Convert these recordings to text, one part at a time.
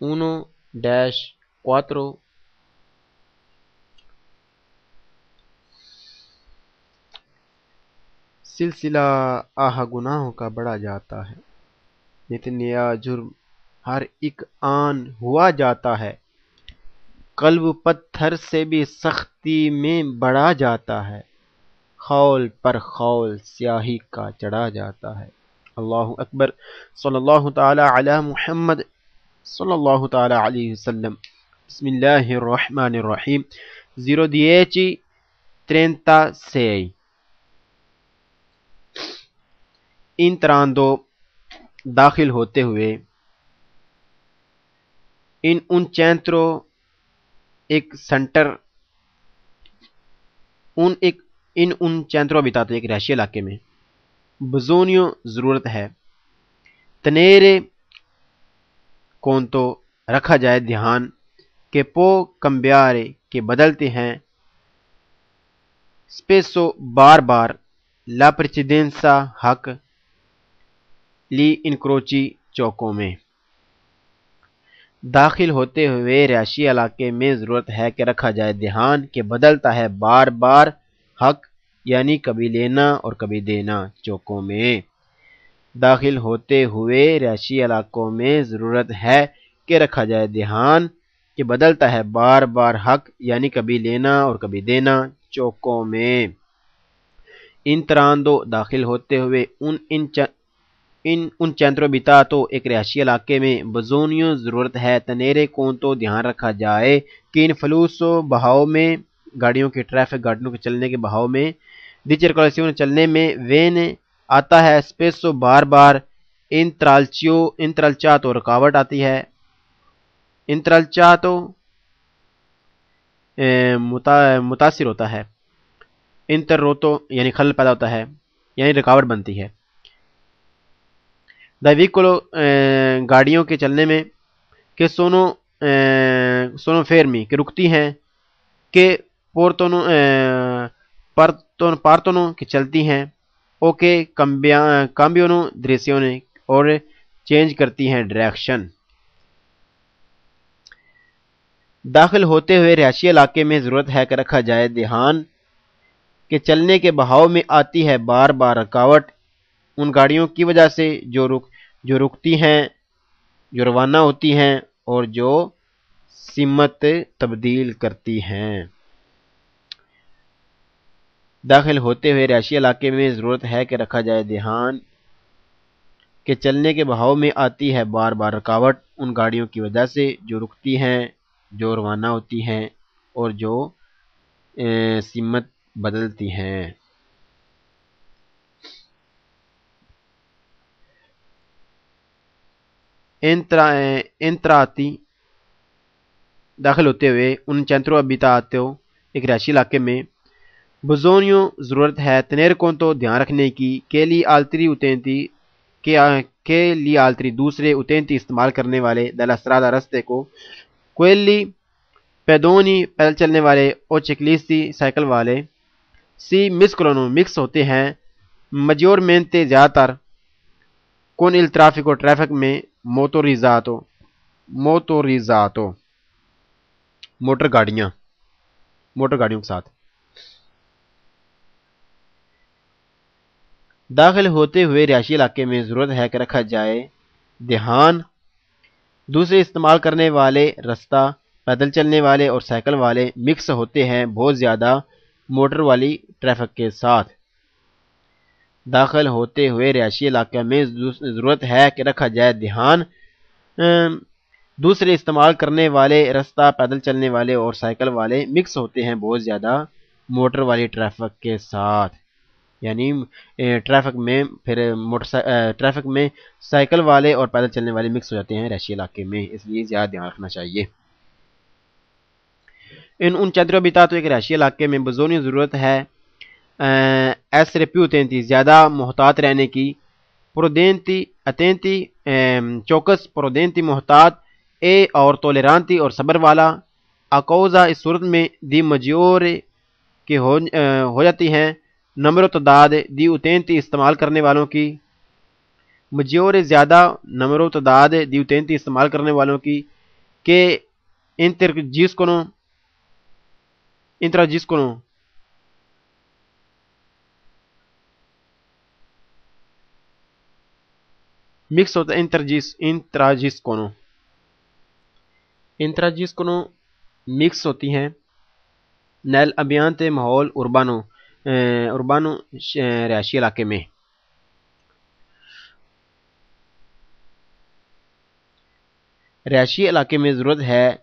1-4 سلسلہ آہ گناہوں کا بڑھا جاتا ہے، نت نیا جرم ہر ایک آن ہوا جاتا ہے، قلب پتھر سے بھی سختی میں بڑھا جاتا ہے، خول پر خول سیاہی کا چڑھا جاتا ہے۔ اللہ اکبر۔ صلی اللہ تعالی علی محمد صلی اللہ تعالی علیہ وسلم۔ بسم اللہ الرحمن الرحیم۔ 0:10:36 entrando داخل ہوتے ہوئے ان un centro ایک سینٹر ان un centro abitato ایک رہائشی علاقے میں بزونیو ضرورت ہے تنیرے کونتو رکھا جائے دھیان کہ پو کمبیارے کے بدلتے ہیں سپیسو بار بار لا پریسیڈنسا حق لی انکروچی چوکوں میں داخل ہوتے ہوئے رہائشی علاقے میں ضرورت ہے کہ رکھا جائے دھیان کہ بدلتا ہے بار بار حق یعنی کبھی لینا اور کبھی دینا چوکوں میں داخل ہوتے ہوئے رہائشی علاقوں میں ضرورت ہے کہ رکھا جائے دھیان کہ بدلتا ہے بار بار حق یعنی کبھی لینا اور کبھی دینا چوکوں میں انتراندو داخل ہوتے ہوئے ان چندرو بیتاتو ایک رہائشی علاقے میں بزونیوں ضرورت ہے تنیرے کون تو دھیان رکھا جائے کہ ان فلوسو بہاؤ میں گاڑیوں کے ٹریفک گاڑیوں کے چلنے کے بہاؤ میں دی چرکولیسیون چلنے میں وین آتا ہے سپیسو بار بار انترالچاتو رکاوٹ آتی ہے انترالچاتو متاثر ہوتا ہے انتروتو یعنی خلل پیدا ہوتا ہے یعنی رکاوٹ بنتی ہے دا ویکولو گاڑیوں کے چلنے میں کہ سونو فیرمی کہ رکتی ہیں کہ پارتونو کہ چلتی ہیں اوکے کامبیونو دریسیونے اور چینج کرتی ہیں ڈائریکشن داخل ہوتے ہوئے رہائشی علاقے میں ضرورت ہے کہ رکھا جائے دھیان کہ چلنے کے بہاؤ میں آتی ہے بار بار رکاوٹ ان گاڑیوں کی وجہ سے جو رکتی ہیں جو روانہ ہوتی ہیں اور جو سمت تبدیل کرتی ہیں داخل ہوتے ہوئے رہائشی علاقے میں ضرورت ہے کہ رکھا جائے دھیان کہ چلنے کے بہاؤ میں آتی ہے بار بار رکاوٹ ان گاڑیوں کی وجہ سے جو رکتی ہیں جو روانہ ہوتی ہیں اور جو سمت بدلتی ہیں انتراتی داخل ہوتے ہوئے ان چنترو ابیتاتو ایک رہائشی علاقے میں بزونیوں ضرورت ہے تنیر کون تو دھیان رکھنے کی کے لیے آلتری دوسرے اتینتی استعمال کرنے والے دلا سرادہ رستے کو کوئلی پیدونی پیدل چلنے والے اور چکلیسی سائیکل والے سی مسکلونو مکس ہوتے ہیں میجورمنتے زیادہ تر کون el tráfico ٹریفک میں موٹر گاڑیوں کے ساتھ داخل ہوتے ہوئے رہائشی علاقے میں ضرورت ہے کہ رکھا جائے دھیان دوسرے استعمال کرنے والے رستہ پیدل چلنے والے اور سائیکل والے مکس ہوتے ہیں بہت زیادہ موٹر والی ٹریفک کے ساتھ داخل ہوتے ہوئے رہائشی علاقے میں ضرورت ہے کہ رکھا جائے دھیان دوسرے استعمال کرنے والے رستہ پیدل چلنے والے اور سائیکل والے مکس ہوتے ہیں بہت زیادہ موٹر والی ٹریفک کے ساتھ یعنی ٹریفک میں سائیکل والے اور پیدل چلنے والے مکس ہو جاتے ہیں رہائشی علاقے میں اس لیے زیادہ دھیان رکھنا چاہیے ان چندرو بیتا تو ایک رہائشی علاقے میں بزونی ضرورت ہے ایسرے پیوتینتی زیادہ محتاط رہنے کی اتینتی چوکس پرودینتی محتاط اور تولرانتی اور صبر والا اکوزا اس صورت میں دی مجیور کے ہو جاتی ہیں نمبر و تعداد دی اتینتی استعمال کرنے والوں کی مجیور زیادہ نمبر و تعداد دی اتینتی استعمال کرنے والوں کی che interagiscono interagiscono mix ہوتا ہے interagiscono mix ہوتی ہیں nel ambiente ماحول urbano رہائشی علاقے میں. رہائشی علاقے میں ضرورت ہے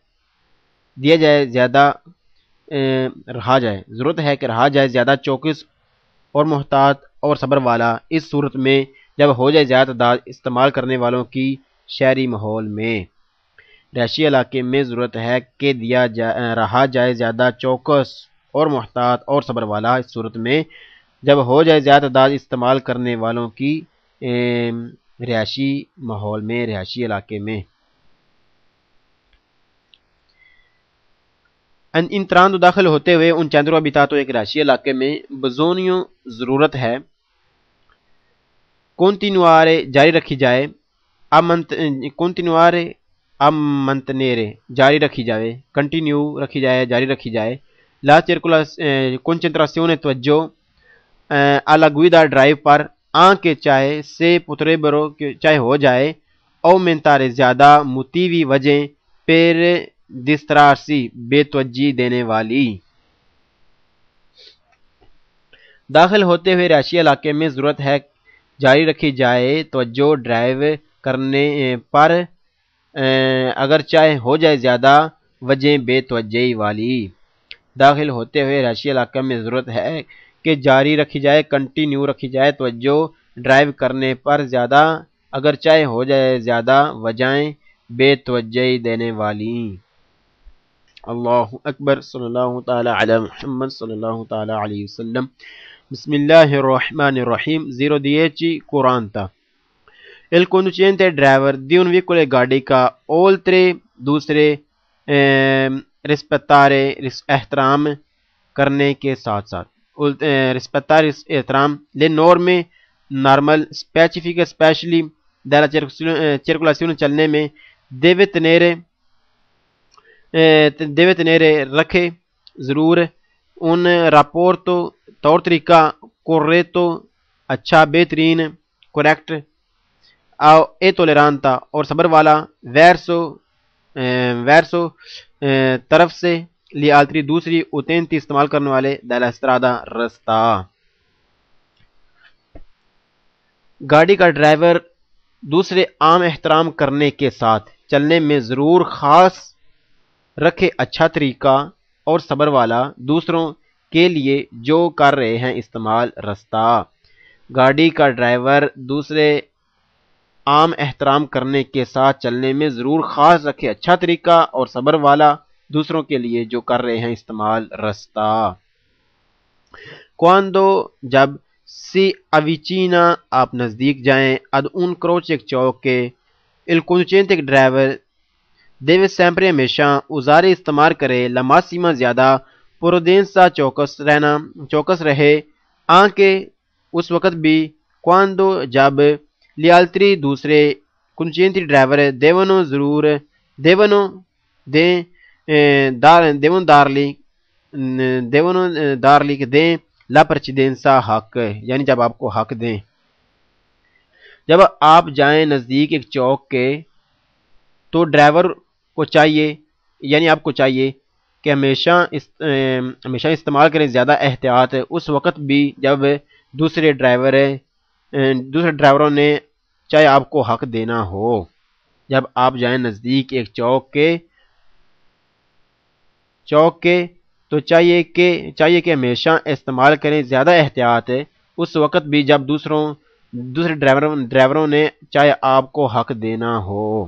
دیا جائے زیادہ رہا جائے ضرورت ہے کہ رہا جائے زیادہ چوکس اور محتاط اور صبر والا اس صورت میں جب ہو جائے زیادہ تعداد استعمال کرنے والوں کی شہری ماحول میں. رہائشی علاقے میں ضرورت ہے کہ رہا جائے زیادہ چوکس اور محتاط اور صبر والا اس صورت میں جب ہو جائے زیادہ تعداد استعمال کرنے والوں کی رہائشی ماحول میں رہائشی علاقے میں. انتران داخل ہوتے ہوئے ان چندرو ابیتاتو ایک رہائشی علاقے میں بزونیوں ضرورت ہے کنٹینوارے جاری رکھی جائے کنٹینوارے منتنیرے جاری رکھی جائے کنٹینیو رکھی جائے جاری رکھی جائے. لا کنچنتراسیون توجہ alla guida ڈرائیو پر کے چاہے سے potrebbero چاہے ہو جائے aumentare زیادہ موتیوی وجہ per distrarsi بے توجہی دینے والی. داخل ہوتے ہوئے رہائشی علاقے میں ضرورت ہے جاری رکھی جائے توجہ ڈرائیو کرنے پر اگر چاہے ہو جائے زیادہ وجہ بے توجہی والی. داخل ہوتے ہوئے رہائشی علاقے میں ضرورت ہے کہ جاری رکھی جائے کنٹینیو رکھی جائے توجہ ڈرائیو کرنے پر زیادہ اگر چاہے ہو جائے زیادہ وجہیں بے توجہی دینے والی. اللہ اکبر صلی اللہ تعالی علی محمد صلی اللہ تعالی علیہ وسلم. بسم اللہ الرحمن الرحیم. 010 40. Il conducente driver di un veicolo گاڑی کا oltre دوسرے rispettare احترام کرنے کے ساتھ ساتھ rispettare احترام le norme normal specifiche specially della circolazione چلنے میں deve tenere رکھے ضرور un rapporto طور طریقہ corretto اچھا بہترین correct e tollerante اور صبر والا verso طرف سے gli altri دوسری utenti استعمال کرنے والے della strada رستہ. گاڑی کا ڈرائیور دوسرے عام احترام کرنے کے ساتھ چلنے میں ضرور خاص رکھے اچھا طریقہ اور صبر والا دوسروں کے لیے جو کر رہے ہیں استعمال رستہ. گاڑی کا ڈرائیور دوسرے عام احترام کرنے کے ساتھ چلنے میں ضرور خاص رکھے اچھا طریقہ اور صبر والا دوسروں کے لیے جو کر رہے ہیں استعمال رستہ. quando جب si avvicina آپ نزدیک جائیں ad un croce ایک چوک کے il conducente ایک ڈرائیور deve sempre ہمیشہ اوزارے استعمال کرے la massima زیادہ prudenza چوکس رہے anche اس وقت بھی quando جب gli altri دوسرے conducenti ڈرائیور devono darli کہ دیں la precedenza حق یعنی جب آپ کو حق دیں. جب آپ جائیں نزدیک ایک چوک کے تو ڈرائیور کو چاہیے یعنی آپ کو چاہیے کہ ہمیشہ استعمال کریں زیادہ احتیاط اس وقت بھی جب دوسرے ڈرائیوروں نے چاہے آپ کو حق دینا ہو. جب آپ جائیں نزدیک ایک چوک کے تو چاہیے کہ ہمیشہ استعمال کریں زیادہ احتیاط اس وقت بھی جب دوسرے ڈرائیوروں نے چاہے آپ کو حق دینا ہو.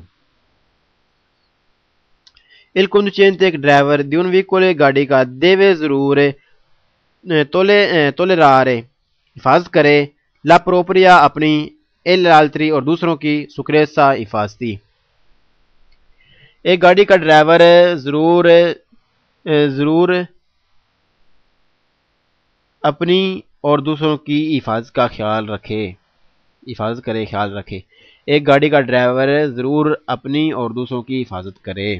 il conducente ایک ڈرائیور di un veicolo گاڑی کا deve ضرور tollerare حفاظت کرے la propria اپنی e gli altri اور دوسروں کی sicurezza حفاظتی. ایک گاڑی کا ڈرائیور ضرور اپنی اور دوسروں کی حفاظت کرے. ایک گاڑی کا ڈرائیور ضرور اپنی اور دوسروں کی حفاظت کرے.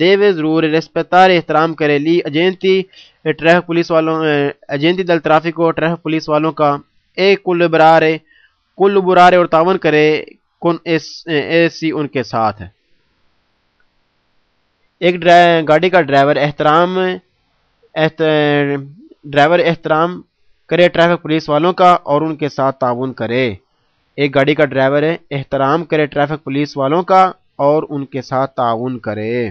deve ضرور rispettare احترام کرے لی ایجنتی ٹریفک پولیس والوں ایجنتی دل ٹریفک اور ٹریفک پولیس والوں کا ایک کل برارے اور تعاون کرے کن ایسی ان کے ساتھ ہے. ایک گاڑی کا ڈرائیور احترام کرے ٹریفک پولیس والوں کا اور ان کے ساتھ تعاون کرے. ایک گاڑی کا ڈرائیور احترام کرے ٹریفک پولیس والوں کا اور ان کے ساتھ تعاون کرے.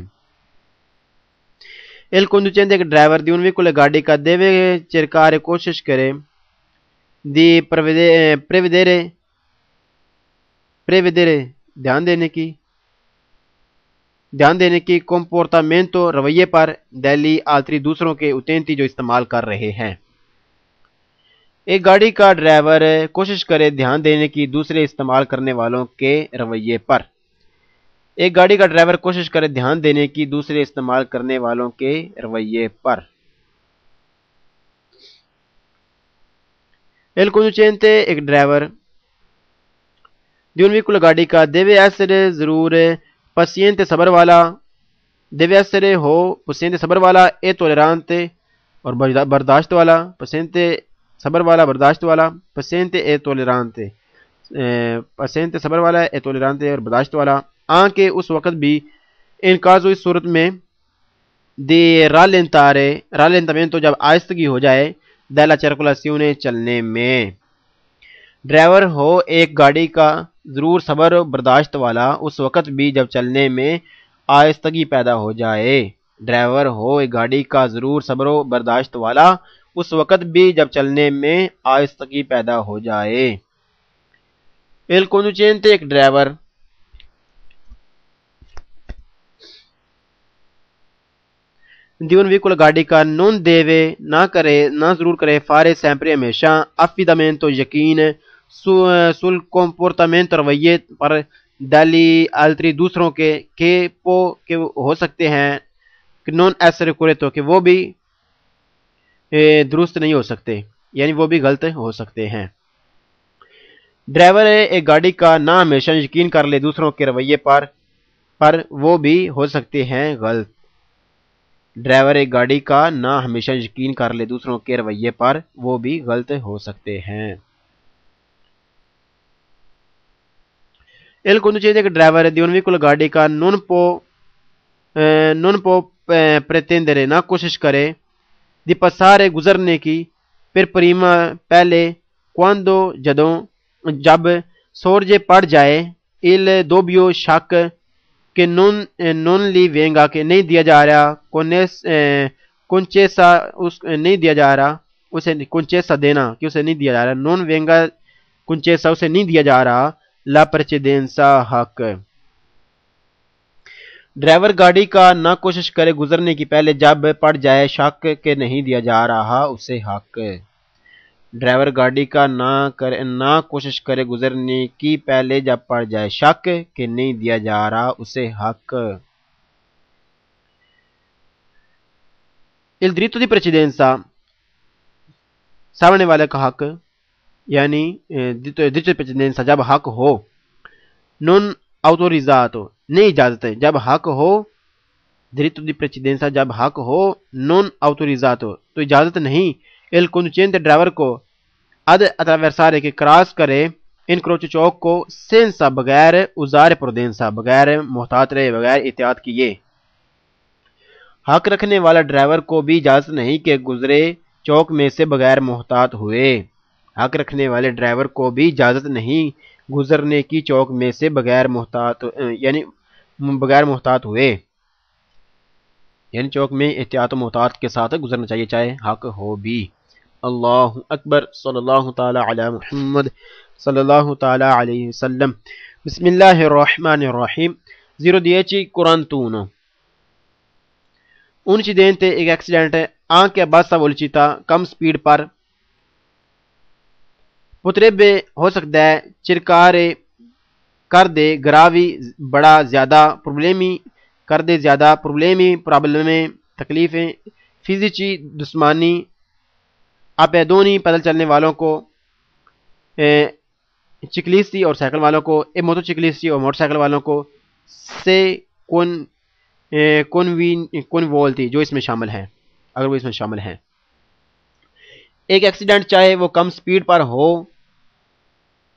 Il conducente driver di un veicolo گاڑی کا deve cercare کوشش کرے di prevedere دھیان دینے کی comportamento رویے پر degli altri دوسروں کے utenti جو استعمال کر رہے ہیں. ایک گاڑی کا ڈرائیور کوشش کرے دھیان دینے کی دوسرے استعمال کرنے والوں کے رویے پر. ایک گاڑی کا ڈرائیور کوشش کرے دھیان دینے کی دوسرے استعمال کرنے والوں کے رویے پر. Il conducente ایک ڈرائیور di un veicolo گاڑی کا deve essere ضرور paziente صبر والا deve essere ہو paziente صبر والا e tollerante اور برداشت والا paziente صبر والا برداشت والا paziente e tollerante paziente صبر والا e tollerante اور برداشت والا. آنکہ اس وقت بھی ان کازو اس صورت میں دی rallentamento جب آہستگی ہو جائے della circolazione چلنے میں. ڈرائیور ہو ایک گاڑی کا ضرور صبر و برداشت والا اس وقت بھی جب چلنے میں آہستگی پیدا ہو جائے. ڈرائیور ہو ایک گاڑی کا ضرور صبر و برداشت والا اس وقت بھی جب چلنے میں آہستگی پیدا ہو جائے. Il conducente ایک ڈرائیور di un veicolo گاڑی کا non deve نہ ضرور کرے fare sempre ہمیشہ affidamento یقین sul comportamento رویے پر degli altri دوسروں کے کہ ہو سکتے ہیں non essere corretto کہ وہ بھی درست نہیں ہو سکتے یعنی وہ بھی غلط ہو سکتے ہیں. ڈرائیور ایک گاڑی کا نہ ہمیشہ یقین کر لے دوسروں کے رویے پر وہ بھی ہو سکتے ہیں غلط. ڈرائیور ایک گاڑی کا نہ ہمیشہ یقین کر لے دوسروں کے رویے پر وہ بھی غلط ہو سکتے ہیں. Il conducente ایک ڈرائیور di un veicolo گاڑی کا non può pretendere نہ کوشش کرے di passare گزرنے کی per prima پہلے quando جب سورج پڑ جائے il dubbio شک کہ non li venga کہ نہیں دیا جا رہا concessa نہیں دیا جا رہا اسے concessa دینا کہ اسے نہیں دیا جا رہا non venga concessa اسے نہیں دیا جا رہا la precedenza حق. ڈرائیور گاڑی کا نہ کوشش کرے گزرنے کی پہلے جب پڑ جائے شک کہ نہیں دیا جا رہا اسے حق. ڈرائیور گاڑی کا نہ کوشش کرے گزرنے کی پہلے جب پڑ جائے شک کہ نہیں دیا جا رہا اسے حق. Il diritto di precedenza سامنے والے کا حق یعنی diritto di precedenza جب حق ہو non autorizzato نہیں اجازت ہے جب حق ہو diritto di precedenza جب حق ہو non autorizzato تو اجازت نہیں. Il conducente ڈرائیور کو ad attraversare کہ کراس کرے incrocio چوک کو senza بغیر usare prudenza بغیر محتاط رہے بغیر احتیاط کیے. حق رکھنے والا ڈرائیور کو بھی اجازت نہیں کہ گزرے چوک میں سے بغیر محتاط ہوئے. حق رکھنے والے ڈرائیور کو بھی اجازت نہیں گزرنے کی چوک میں سے بغیر محتاط ہوئے یعنی چوک میں احتیاط و محتاط کے ساتھ گزرنا چاہیے چاہے حق ہو بھی. اللہ اکبر صلی اللہ تعالی علی محمد صلی اللہ تعالی علیہ وسلم. بسم اللہ الرحمن الرحیم. 0:10:41 Un incidente ایک ایکسیڈنٹ anche bassa velocità کم سپیڈ پر potrebbe ہو سکتا ہے cercare کر دے gravi بڑا زیادہ problemi کر دے زیادہ پرابلمیں تکلیفیں فزیکی جسمانی اپیدونی پیدل چلنے والوں کو چکلیستی اور سائیکل والوں کو، موٹو چکلیستی اور موٹر سائیکل والوں کو، سے کون وولتی جو اس میں شامل ہیں، اگر وہ اس میں شامل ہیں۔ ایک ایکسیڈنٹ چاہے وہ کم سپیڈ پر ہو،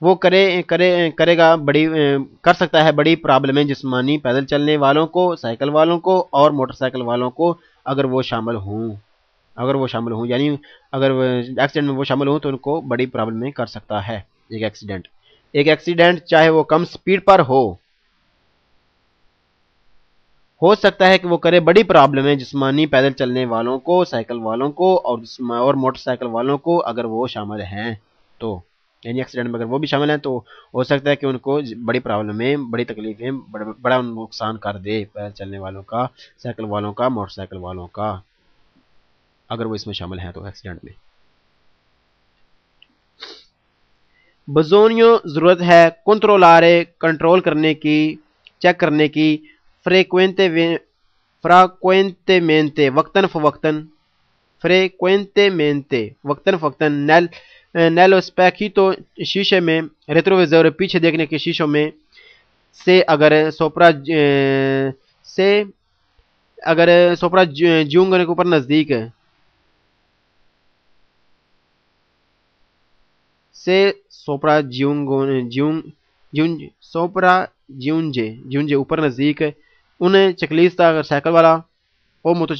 وہ کرے گا کر سکتا ہے بڑی پرابلمیں جسمانی پیدل چلنے والوں کو، سائیکل والوں کو اور موٹر سائیکل والوں کو، اگر وہ شامل ہوں یعنی اگر ایکسیڈنٹ میں وہ شامل ہوں تو ان کو بڑی پرابلم میں کر سکتا ہے ایک ایکسیڈنٹ چاہے وہ کم سپیڈ پر ہو سکتا ہے کہ وہ کرے بڑی پرابلمیں جسمانی پیدل چلنے والوں کو، سائیکل والوں کو اور موٹر سائیکل والوں کو، اگر وہ شامل ہیں تو، یعنی ایکسیڈنٹ میں اگر وہ بھی شامل ہیں تو ہو سکتا ہے کہ ان کو بڑی پرابلمیں، بڑی تکلیفیں، بڑا نقصان کر دے پیدل چلنے والوں کا، سائیکل والوں کا، موٹر سائیکل والوں کا، اگر وہ اس میں شامل ہیں تو ایکسیڈنٹ میں۔ بزونیوں ضرورت ہے کنٹرولارے کنٹرول کرنے کی، چیک کرنے کی، فراکوینتےمینتے وقتاً فوقتاً، وقتاً فوقتاً، نیلو اسپیکھیتو شیشے میں، ریٹروویزور پیچھے دیکھنے کے شیشوں میں، سے اگر سوپرا جیونگنے کے اوپر نزدیک ہے، سے سوپرا جیونجے اوپر نزدیک ہے، انہیں چکلیستا اگر سائیکل والا، اور موٹو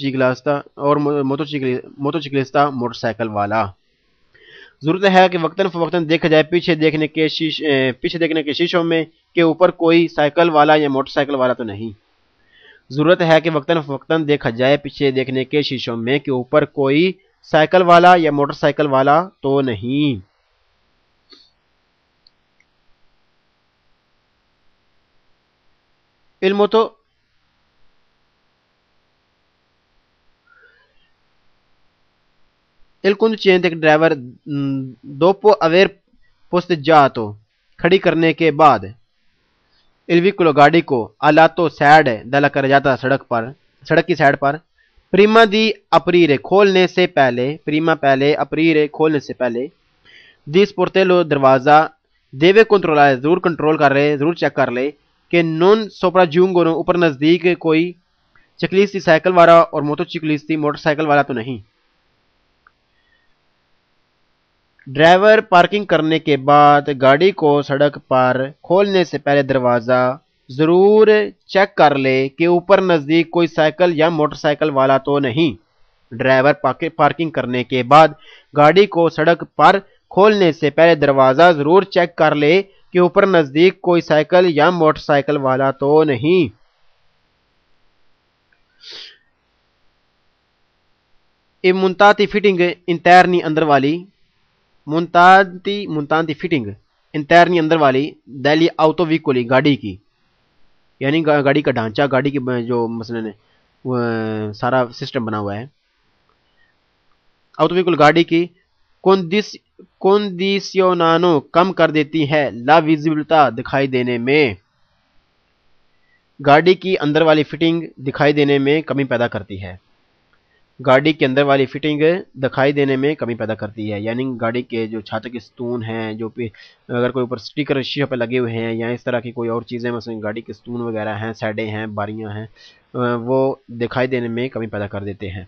چکلیستا موٹر سائیکل والا۔ ضرورت ہے کہ وقتاً فوقتاً دیکھا جائے پیچھے دیکھنے کے شیشوں میں کہ اوپر کوئی سائیکل والا یا موٹر سائیکل والا تو نہیں۔ ضرورت ہے کہ وقتاً فوقتاً دیکھا جائے پیچھے دیکھنے کے شیشوں میں کہ اوپر کوئی سائیکل والا یا موٹر سائیکل والا تو نہیں۔ Il conducente driver dopo aver posteggiato کھڑی کرنے کے بعد il veicolo گاڑی کو al lato side dalla carreggiata سڑک کی سائڈ پر prima di aprire کھولنے سے پہلے di sportello دروازہ deve controllare ضرور کنٹرول کر لے، ضرور چیک کر لے کہ non sopraggiungono اوپر نزدیک کوئی چکلیستی سائیکل والا اور موٹو چکلیستی موٹر سائیکل والا تو نہیں۔ ڈرائیور پارکنگ کرنے کے بعد گاڑی کو سڑک پر کھولنے سے پہلے دروازہ ضرور چیک کر لے کہ اوپر نزدیک کوئی سائیکل یا موٹر سائیکل والا تو نہیں۔ ڈرائیور پارکنگ کرنے کے بعد گاڑی کو سڑک پر کھولنے سے پہلے دروازہ ضرور چیک کر لے کہ اوپر نزدیک کوئی سائیکل یا موٹر سائیکل والا تو نہیں۔ منتاتی فٹنگ انترنی اندر والی، منتانتی فٹنگ انترنی اندر والی دلی آؤٹو ویکولی گاڑی کی، یعنی گاڑی کا ڈھانچہ، گاڑی کی جو مثلا سارا سسٹم بنا ہوا ہے، آؤٹو ویکول گاڑی کی کندیسیونانو کم کر دیتی ہے، لا ویزیبلتا دکھائی دینے میں، گاڑی کی اندر والی فٹنگ دکھائی دینے میں کمی پیدا کرتی ہے، گاڑی کے اندر والی فٹنگ دکھائی دینے میں کمی پیدا کرتی ہے، یعنی گاڑی کے جو چھت کے ستون ہیں، جو اگر کوئی اوپر سٹیکر شیشے پہ لگے ہوئے ہیں یا اس طرح کی کوئی اور چیزیں، مثلا گاڑی کے ستون وغیرہ ہیں، سائڈیں ہیں، باریاں ہیں، وہ دکھائی دینے میں کمی پیدا کر دیتے ہیں۔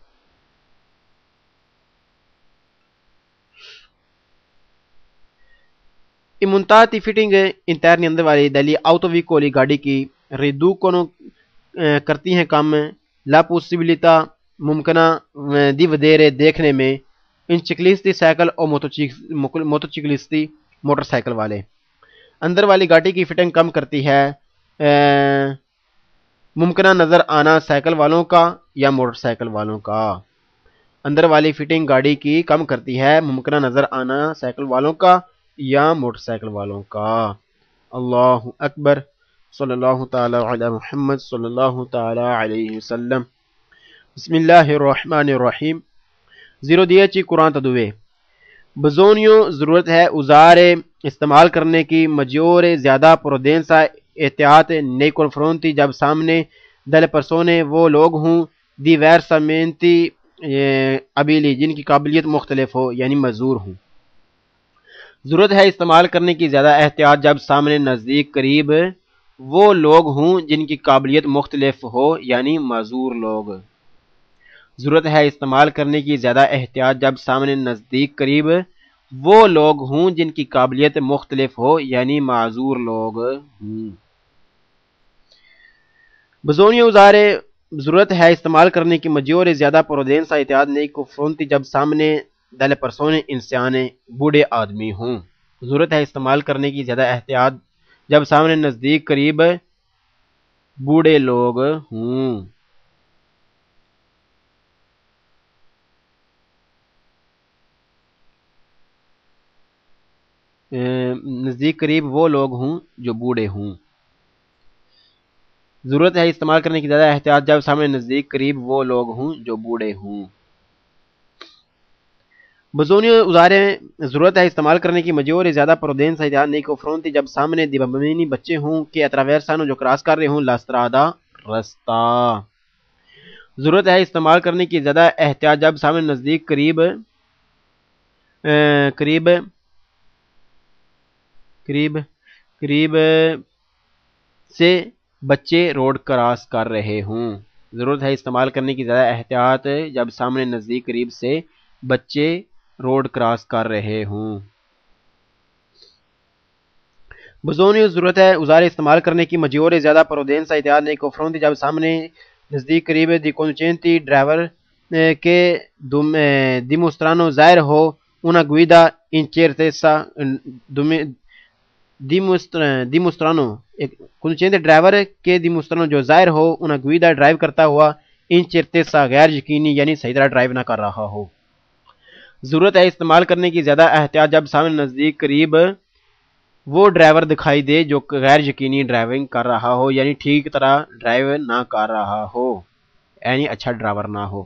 منتاتی فٹنگ انترنی اندر والی دلی آؤٹو ویکولی گاڑی کی ریدوکونو کرتی ہیں کم لا پوسیبلٹا ممکنہ دی ودیرے دیکھنے میں ان چکلیستی سائیکل اور موٹو چکلیستی موٹر سائیکل والے، اندر والی گاڑی کی فٹنگ کم کرتی ہے ممکنہ نظر آنا سائیکل والوں کا یا موٹر سائیکل والوں کا، اندر والی فٹنگ گاڑی کی کم کرتی ہے ممکنہ نظر آنا سائیکل والوں کا یا موٹر سائیکل والوں کا۔ اللہ اکبر، صلی اللہ تعالی علی محمد صلی اللہ تعالی علیہ وسلم۔ بسم اللہ الرحمن الرحیم۔ 10 قرآن تدوے بزونیوں ضرورت ہے اوزارے استعمال کرنے کی، مجیور زیادہ پرودینسا احتیاط نئی کنفرونتی جب سامنے دل پرسونے وہ لوگ ہوں دی ویرسامنتی ابیلی جن کی قابلیت مختلف ہو، یعنی معذور ہوں۔ ضرورت ہے استعمال کرنے کی زیادہ احتیاط جب سامنے نزدیک قریب وہ لوگ ہوں جن کی قابلیت مختلف ہو یعنی معذور لوگ۔ ضرورت ہے استعمال کرنے کی زیادہ احتیاط جب سامنے نزدیک قریب وہ لوگ ہوں جن کی قابلیت مختلف ہو یعنی معذور لوگ ہوں۔ Bisogna usare ضرورت ہے استعمال کرنے کی maggiore زیادہ prudenza احتیاط nei confronti جب سامنے delle persone anziane بوڑھے آدمی ہوں۔ ضرورت ہے استعمال کرنے کی زیادہ احتیاط جب سامنے نزدیک قریب بوڑھے لوگ ہوں۔ نزدیک قریب وہ لوگ ہوں جو بوڑھے ہوں۔ ضرورت ہے استعمال کرنے کی زیادہ احتیاط جب سامنے نزدیک قریب وہ لوگ ہوں جو بوڑھے ہوں۔ Bisogna usare ضرورت ہے استعمال کرنے کی maggiore زیادہ prudenza احتیاط nei confronti جب سامنے di bambini بچے ہوں کہ attraversano جو کراس کر رہے ہوں la strada رستہ۔ ضرورت ہے استعمال کرنے کی زیادہ احتیاط جب سامنے نزدیک قریب سے بچے روڈ کراس کر رہے ہوں۔ ضرورت ہے استعمال کرنے کی زیادہ احتیاط جب سامنے نزدیک قریب سے بچے روڈ کراس کر رہے ہوں۔ Bisogna ضرورت ہے usare استعمال کرنے کی maggiore زیادہ prudenza احتیاط nei confronti جب سامنے نزدیک قریب di conducenti ڈرائیور کے dimostrano ظاہر ہو una guida incertezza dimostrano conducente driver کے dimostrano جو ظاہر ہو una guida ڈرائیو کرتا ہوا incertezza غیر یقینی یعنی صحیح طرح ڈرائیو نہ کر رہا ہو۔ ضرورت ہے استعمال کرنے کی زیادہ احتیاط جب سامنے نزدیک قریب وہ ڈرائیور دکھائی دے جو غیر یقینی ڈرائیونگ کر رہا ہو یعنی ٹھیک طرح ڈرائیو نہ کر رہا ہو یعنی اچھا ڈرائیور نہ ہو۔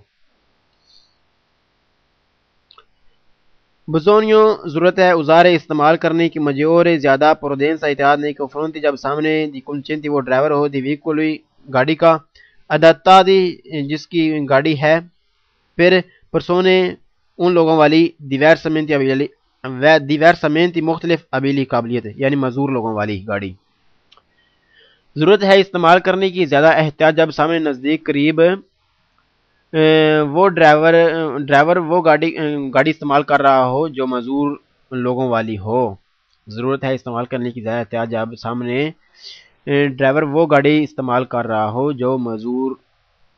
Bisogna ضرورت ہے usare استعمال کرنے کی maggiore زیادہ prudenza احتیاط nei confronti جب سامنے di conducenti وہ ڈرائیور ہو di veicoli گاڑی کا adattati جس کی گاڑی ہے پھر persone ان لوگوں والی diversamente مختلف ابیلی قابلیت یعنی معذور لوگوں والی گاڑی۔ ضرورت ہے استعمال کرنے کی زیادہ احتیاط جب سامنے نزدیک قریب وہ ڈرائیور وہ گاڑی استعمال کر رہا ہو جو معذور لوگوں والی ہو۔ ضرورت ہے استعمال کرنے کی زیادہ احتیاط جب سامنے ڈرائیور وہ گاڑی استعمال کر رہا ہو جو معذور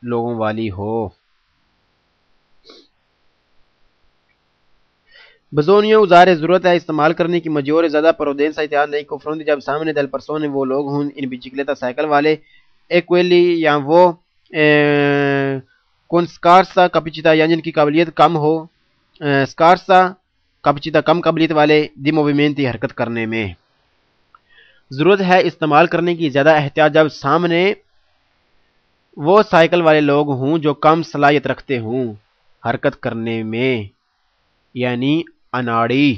لوگوں والی ہو۔ Bisogna usare ضرورت ہے استعمال کرنے کی maggiore زیادہ prudenza احتیاط nei confronti جب سامنے delle persone وہ لوگ ہوں in bicicletta سائیکل والے e quelli یا وہ con scarsa capacità یا جن کی قابلیت کم ہو scarsa capacità کم قابلیت والے di movimenti حرکت کرنے میں۔ ضرورت ہے استعمال کرنے کی زیادہ احتیاط جب سامنے وہ سائیکل والے لوگ ہوں جو کم صلاحیت رکھتے ہوں حرکت کرنے میں یعنی اناڑی۔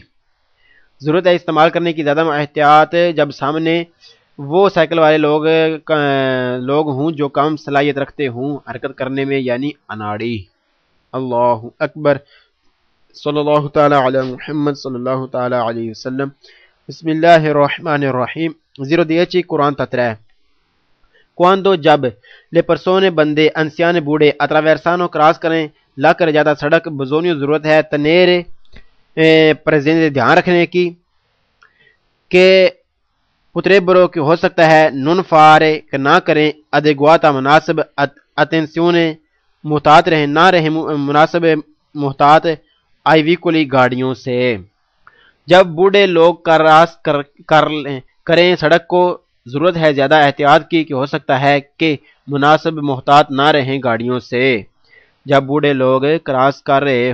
ضرورت ہے استعمال کرنے کی زیادہ احتیاط جب سامنے وہ سائیکل والے لوگ ہوں جو کم صلاحیت رکھتے ہوں حرکت کرنے میں یعنی اناڑی۔ اللہ اکبر صلی اللہ تعالی علی محمد صلی اللہ تعالی علیہ وسلم۔ بسم اللہ الرحمن الرحیم۔ 010 قرآن تترہ quando جب le persone بندے انسیان بوڑھے attraversano کراس کریں لا کر جاتا سڑک bisogna ضرورت ہے tenere presente دھیان رکھنے کی کہ potrebbero کہ ہو سکتا ہے non fare کہ نہ کریں adeguata مناسب attenzione محتاط رہیں نہ رہیں مناسب محتاط ai veicoli گاڑیوں سے۔ جب بوڑھے لوگ کراس کریں سڑک کو ضرورت ہے زیادہ احتیاط کی کہ ہو سکتا ہے کہ مناسب محتاط نہ رہیں گاڑیوں سے۔ جب بوڑھے لوگ کراس کر رہے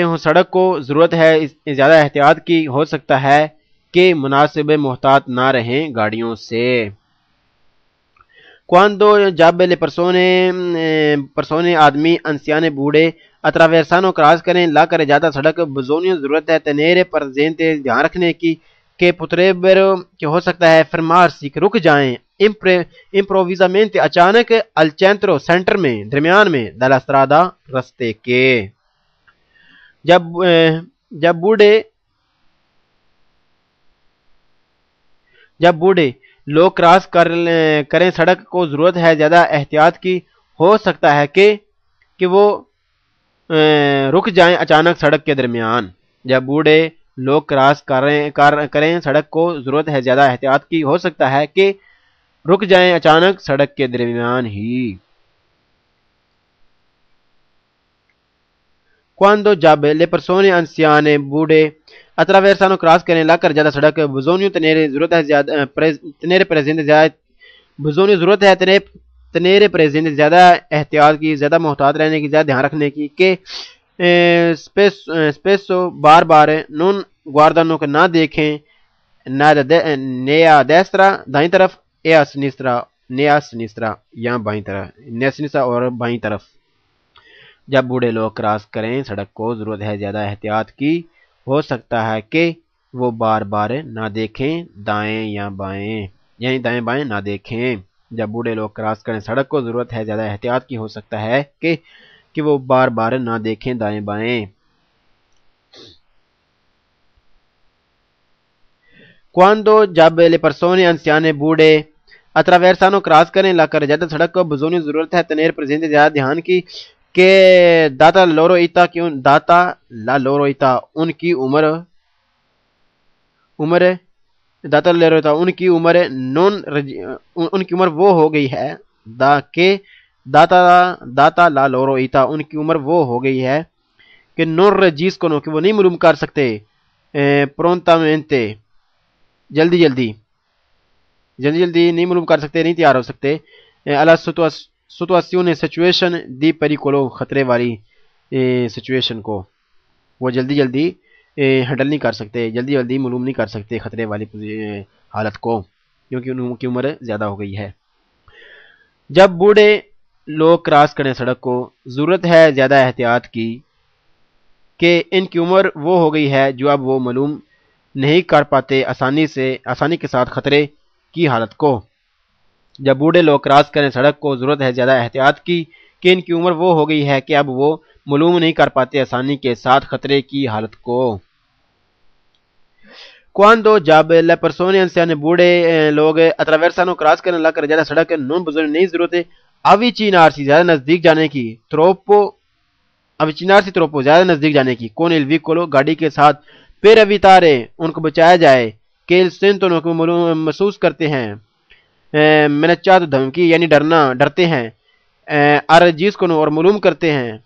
ہوں سڑک کو ضرورت ہے زیادہ احتیاط کی ہو سکتا ہے کہ مناسب محتاط نہ رہیں گاڑیوں سے۔ quando جب le persone آدمی انسیان بوڑھے attraversano کراس کریں لا کر جاتا سڑک bisogna ضرورت ہے tenere presente دھیان رکھنے کی کہ potrebbero کہ ہو سکتا ہے fermarsi کہ رک جائیں improvvisamente اچانک al centro سینٹر میں درمیان میں della strada رستے کے۔ جب جب بوڑھے جب بوڑھے لوگ کراس کریں سڑک کو ضرورت ہے زیادہ احتیاط کی، ہو سکتا ہے کہ وہ رک جائیں اچانک سڑک کے درمیان۔ جب بوڑھے لوگ کراس کریں سڑک کو ضرورت ہے زیادہ احتیاط کی، ہو سکتا ہے کہ رک جائیں اچانک سڑک کے درمیان ہی۔ Quando جب le persone anziane بوڑھے attraversano کراس کریں لا کر زیادہ سڑک bisogna tenere ضرورت ہے زیادہ tenere presente زیادہ bisogna ضرورت ہے tenere presente زیادہ احتیاط کی، زیادہ محتاط رہنے کی، زیادہ دھیان رکھنے کی کہ spesso بار بار non guardano کہ نہ دیکھیں nea destra دائیں طرف a sinistra nea sinistra یا بائیں طرف nea sinistra اور بائیں طرف۔ جب بوڑھے لوگ کراس کریں سڑک کو ضرورت ہے زیادہ احتیاط کی، ہو سکتا ہے کہ وہ بار بار نہ دیکھیں دائیں یا بائیں، یعنی دائیں بائیں نہ دیکھیں۔ جب بوڑھے لوگ کراس کریں سڑک کو ضرورت ہے زیادہ احتیاط کی، ہو سکتا ہے کہ وہ بار بار نہ دیکھیں دائیں بائیں۔ Quando جب le persone anziane بوڑھے attraversano کراس کریں لا کر زیادہ سڑک کو bisogna ضرورت ہے tenere presente زیادہ دھیان کی کہ data la loro età ان کی عمر ان کی عمر ان کی عمر وہ ہو گئی ہے داتا لا لورو ایتا ان کی عمر وہ ہو گئی ہے کہ non reagiscono کہ وہ نہیں معلوم کر سکتے prontamente جلدی نہیں معلوم کر سکتے، نہیں تیار ہو سکتے alla situazione situation di pericolo خطرے والی سچویشن کو وہ جلدی ہینڈل نہیں کر سکتے، جلدی معلوم نہیں کر سکتے خطرے والی حالت کو، کیونکہ ان کی عمر زیادہ ہو گئی ہے۔ جب بوڑھے لوگ کراس کریں سڑک کو ضرورت ہے زیادہ احتیاط کی کہ ان کی عمر وہ ہو گئی ہے جو اب وہ معلوم نہیں کر پاتے آسانی کے ساتھ خطرے کی حالت کو۔ جب بوڑھے لوگ کراس کریں سڑک کو ضرورت ہے زیادہ احتیاط کی کہ ان کی عمر وہ ہو گئی ہے کہ اب وہ معلوم نہیں کر پاتے آسانی کے ساتھ خطرے کی حالت کو۔ Quando جب le persone anziane بوڑھے لوگ attraversano کراس کرنے لا کر زیادہ سڑک non bisogna نہیں ضرورت ہے avvicinarsi زیادہ نزدیک جانے کی troppo زیادہ نزدیک جانے کی con il veicolo گاڑی کے ساتھ per evitare ان کو بچایا جائے کہ il sentono کو محسوس کرتے ہیں minacciato دھمکی یعنی ڈرتے ہیں reagiscono اور معلوم کرتے ہیں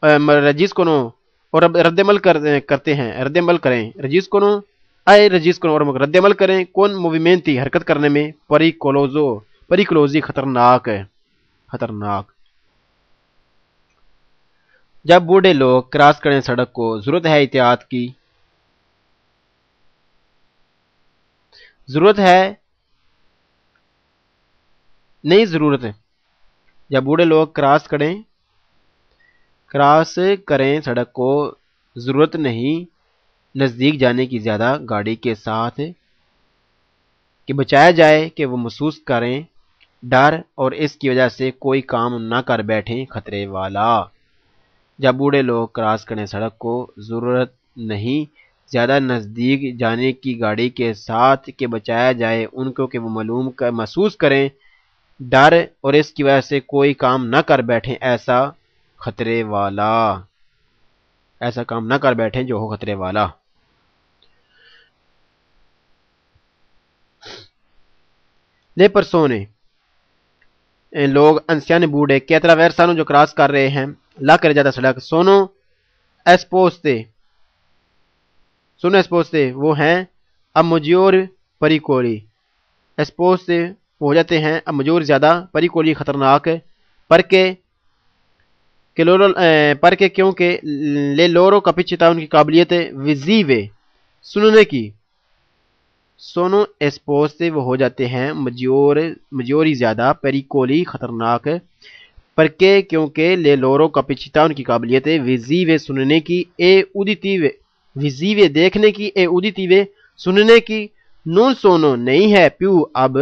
reagiscono اور رد عمل کریں reagiscono اور رد عمل کریں کون موویمنتی حرکت کرنے میں پریکلوزی خطرناک۔ جب بوڑھے لوگ کراس کریں سڑک کو ضرورت ہے احتیاط کی جب بوڑھے لوگ کراس کریں سڑک کو ضرورت نہیں نزدیک جانے کی زیادہ گاڑی کے ساتھ کہ بچایا جائے کہ وہ محسوس کریں ڈر اور اس کی وجہ سے کوئی کام نہ کر بیٹھیں خطرے والا۔ جب بوڑھے لوگ کراس کریں سڑک کو ضرورت نہیں زیادہ نزدیک جانے کی گاڑی کے ساتھ کہ بچایا جائے ان کو کہ وہ محسوس کریں ڈر اور اس کی وجہ سے کوئی کام نہ کر بیٹھیں ایسا کام نہ کر بیٹھیں جو ہو خطرے والا۔ لے پرسونے لوگ انسیانے بوڑھے کہ attraversano جو کراس کر رہے ہیں لا کر جاتا سڑک sono esposte وہ ہیں اب maggior pericoli esposte وہ ہو جاتے ہیں اب maggior زیادہ pericoli خطرناک پرکے کیونکہ لے لورو capacità ان کی قابلیت visive سننے کی سونو esposte وہ ہو جاتے ہیں maggiori زیادہ pericoli خطرناک پرکے کیونکہ لے لورو capacità ان کی قابلیت visive سننے کی visive دیکھنے کی uditive سننے کی non sono نہیں ہے più اب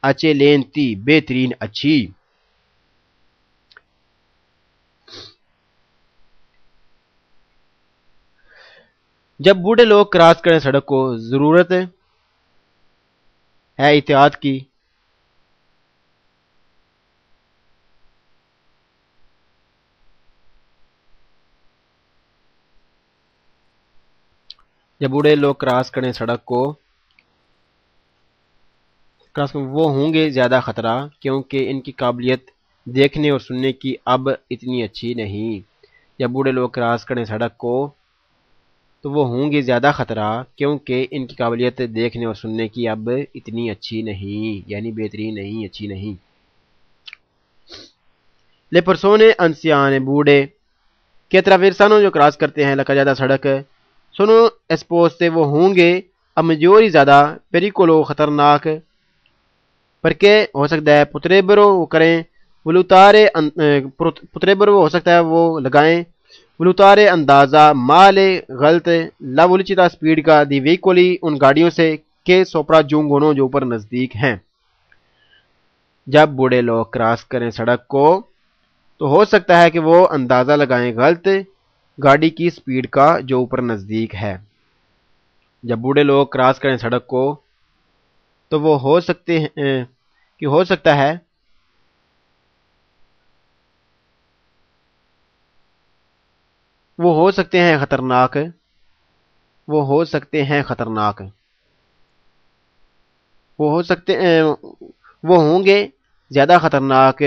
eccellenti بہترین اچھی۔ جب بوڑھے لوگ کراس کریں سڑک کو ضرورت ہے احتیاط کی. جب بوڑھے لوگ کراس کریں سڑک کو وہ ہوں گے زیادہ خطرہ کیونکہ ان کی قابلیت دیکھنے اور سننے کی اب اتنی اچھی نہیں. جب بوڑھے لوگ کراس کریں سڑک کو تو وہ ہوں گے زیادہ خطرہ کیونکہ ان کی قابلیت دیکھنے اور سننے کی اب اتنی اچھی نہیں، یعنی بہترین نہیں، اچھی نہیں. لے پرسونے انسیان بوڑھے کہ attraversano جو کراس کرتے ہیں لکا جاتا سڑک sono esposte وہ ہوں گے اب maggiori زیادہ pericolo خطرناک perché ہو سکتا ہے potrebbero وہ کریں valutare potrebbero ہو سکتا ہے وہ لگائیں valutare اندازہ مالے غلط la velocità سپیڈ کا دی veicoli ان گاڑیوں سے کہ sopra giungono جو اوپر نزدیک ہیں. جب بوڑھے لوگ کراس کریں سڑک کو تو ہو سکتا ہے کہ وہ اندازہ لگائیں غلط گاڑی کی سپیڈ کا جو اوپر نزدیک ہے. جب بوڑھے لوگ کراس کریں سڑک کو تو وہ ہو سکتے ہیں کہ ہو سکتا ہے وہ ہو سکتے ہیں خطرناک وہ ہو سکتے ہیں خطرناک وہ ہو سکتے وہ ہوں گے زیادہ خطرناک